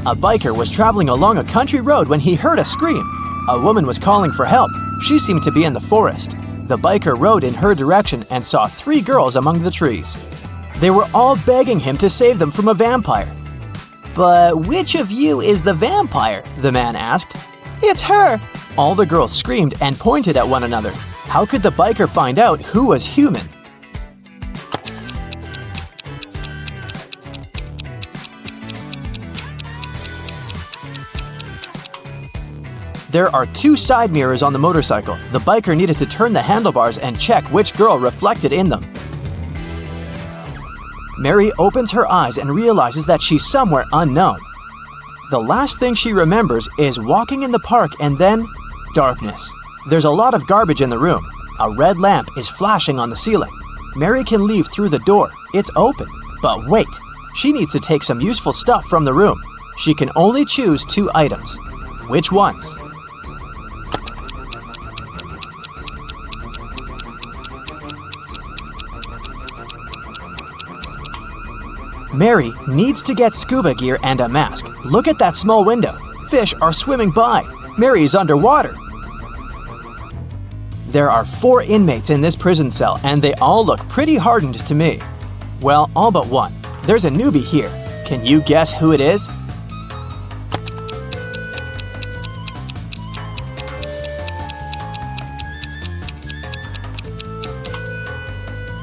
Speaker 2: A biker was traveling along a country road when he heard a scream. A woman was calling for help. She seemed to be in the forest. The biker rode in her direction and saw 3 girls among the trees. They were all begging him to save them from a vampire. "But which of you is the vampire?" the man asked. "It's her!" All the girls screamed and pointed at one another. How could the biker find out who was human? There are 2 side mirrors on the motorcycle. The biker needed to turn the handlebars and check which girl reflected in them. Mary opens her eyes and realizes that she's somewhere unknown. The last thing she remembers is walking in the park and then darkness. There's a lot of garbage in the room. A red lamp is flashing on the ceiling. Mary can leave through the door. It's open. But wait, she needs to take some useful stuff from the room. She can only choose 2 items. Which ones? Mary needs to get scuba gear and a mask. Look at that small window. Fish are swimming by. Mary is underwater. There are 4 inmates in this prison cell, and they all look pretty hardened to me. Well, all but one. There's a newbie here. Can you guess who it is?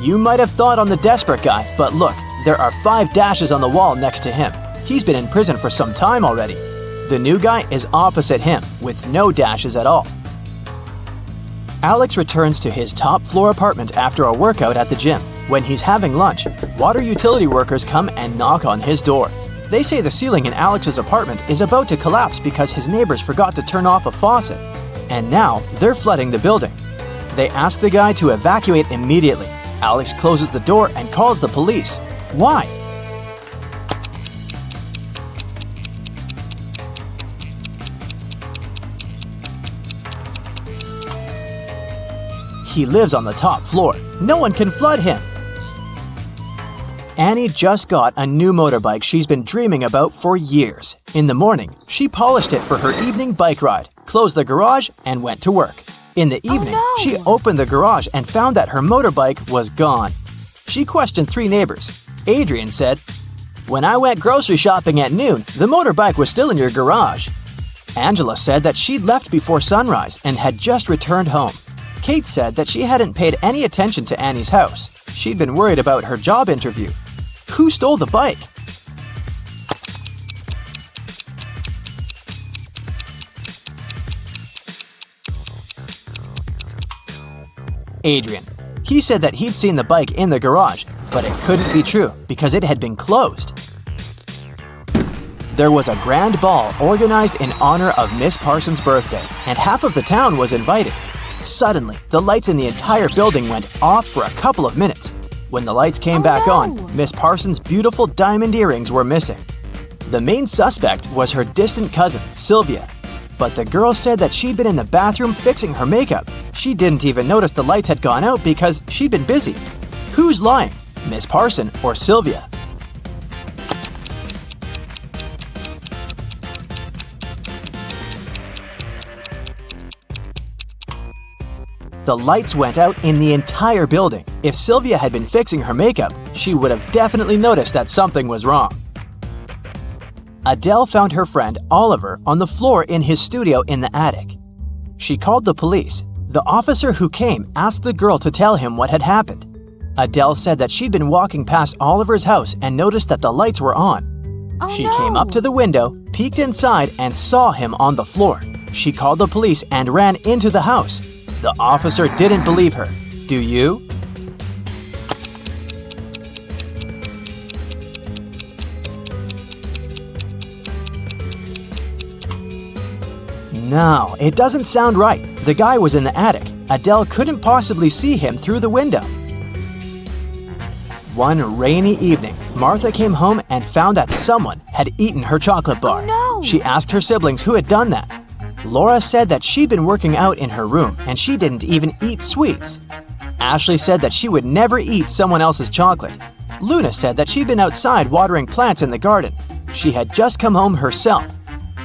Speaker 2: You might have thought on the desperate guy, but look, there are 5 dashes on the wall next to him. He's been in prison for some time already. The new guy is opposite him, with no dashes at all. Alex returns to his top floor apartment after a workout at the gym. When he's having lunch, water utility workers come and knock on his door. They say the ceiling in Alex's apartment is about to collapse because his neighbors forgot to turn off a faucet. And now they're flooding the building. They ask the guy to evacuate immediately. Alex closes the door and calls the police. Why? He lives on the top floor. No one can flood him. Annie just got a new motorbike she's been dreaming about for years. In the morning, she polished it for her evening bike ride, closed the garage, and went to work. In the evening, she opened the garage and found that her motorbike was gone. She questioned 3 neighbors. Adrian said, "When I went grocery shopping at noon, the motorbike was still in your garage." Angela said that she'd left before sunrise and had just returned home. Kate said that she hadn't paid any attention to Annie's house. She'd been worried about her job interview. Who stole the bike? Adrian. He said that he'd seen the bike in the garage, but it couldn't be true because it had been closed. There was a grand ball organized in honor of Miss Parsons' birthday, and half of the town was invited. Suddenly, the lights in the entire building went off for a couple of minutes. When the lights came back on, Miss Parsons' beautiful diamond earrings were missing. The main suspect was her distant cousin, Sylvia. But the girl said that she'd been in the bathroom fixing her makeup. She didn't even notice the lights had gone out because she'd been busy. Who's lying, Miss Parson or Sylvia? The lights went out in the entire building. If Sylvia had been fixing her makeup, she would have definitely noticed that something was wrong. Adele found her friend Oliver on the floor in his studio in the attic. She called the police. The officer who came asked the girl to tell him what had happened. Adele said that she'd been walking past Oliver's house and noticed that the lights were on. She came up to the window, peeked inside, and saw him on the floor. She called the police and ran into the house. The officer didn't believe her. Do you? No, it doesn't sound right. The guy was in the attic. Adele couldn't possibly see him through the window. One rainy evening, Martha came home and found that someone had eaten her chocolate bar.
Speaker 6: Oh, no.
Speaker 2: She asked her siblings who had done that. Laura said that she'd been working out in her room and she didn't even eat sweets. Ashley said that she would never eat someone else's chocolate. Luna said that she'd been outside watering plants in the garden. She had just come home herself.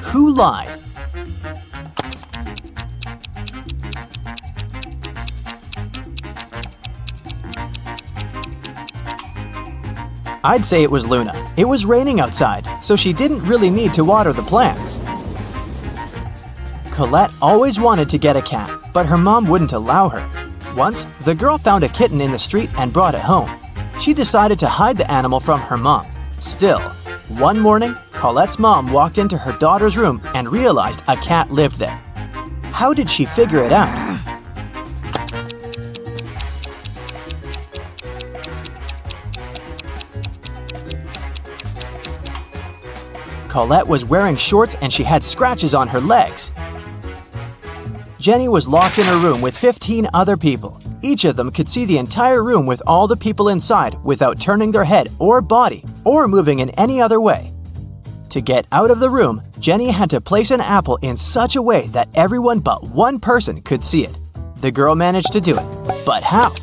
Speaker 2: Who lied? I'd say it was Luna. It was raining outside, so she didn't really need to water the plants. Colette always wanted to get a cat, but her mom wouldn't allow her. Once, the girl found a kitten in the street and brought it home. She decided to hide the animal from her mom. Still, one morning, Colette's mom walked into her daughter's room and realized a cat lived there. How did she figure it out? Colette was wearing shorts and she had scratches on her legs. Jenny was locked in her room with 15 other people. Each of them could see the entire room with all the people inside without turning their head or body or moving in any other way. To get out of the room, Jenny had to place an apple in such a way that everyone but one person could see it. The girl managed to do it, but how?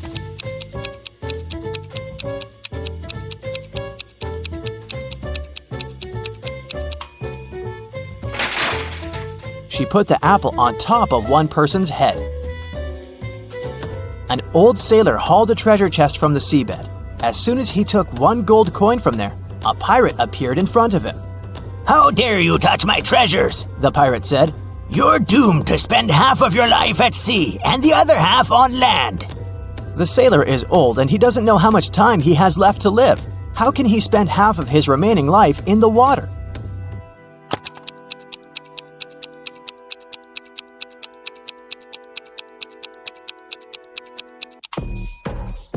Speaker 2: She put the apple on top of one person's head. An old sailor hauled a treasure chest from the seabed. As soon as he took one gold coin from there, a pirate appeared in front of him.
Speaker 8: "How dare you touch my treasures?" the pirate said. "You're doomed to spend half of your life at sea and the other half on land."
Speaker 2: The sailor is old and he doesn't know how much time he has left to live. How can he spend half of his remaining life in the water?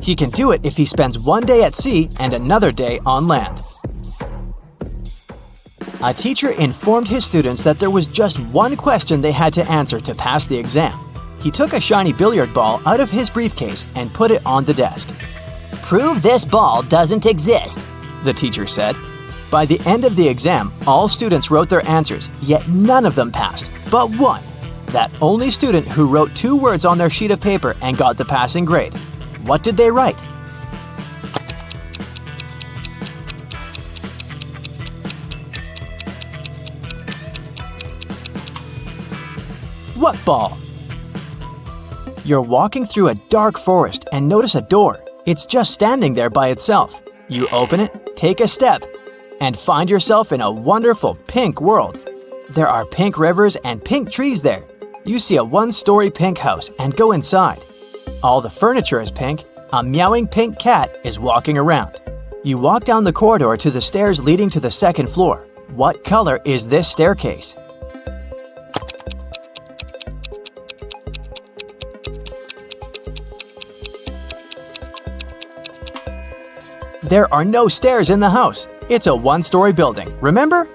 Speaker 2: He can do it if he spends one day at sea and another day on land. A teacher informed his students that there was just one question they had to answer to pass the exam. He took a shiny billiard ball out of his briefcase and put it on the desk.
Speaker 3: Prove this ball doesn't exist,
Speaker 2: the teacher said. By the end of the exam, all students wrote their answers, yet none of them passed, but one. That only student who wrote 2 words on their sheet of paper and got the passing grade. What did they write? What ball? You're walking through a dark forest and notice a door. It's just standing there by itself. You open it, take a step, and find yourself in a wonderful pink world. There are pink rivers and pink trees there. You see a 1-story pink house and go inside. All the furniture is pink. A meowing pink cat is walking around. You walk down the corridor to the stairs leading to the 2nd floor. What color is this staircase? There are no stairs in the house. It's a 1-story building. Remember?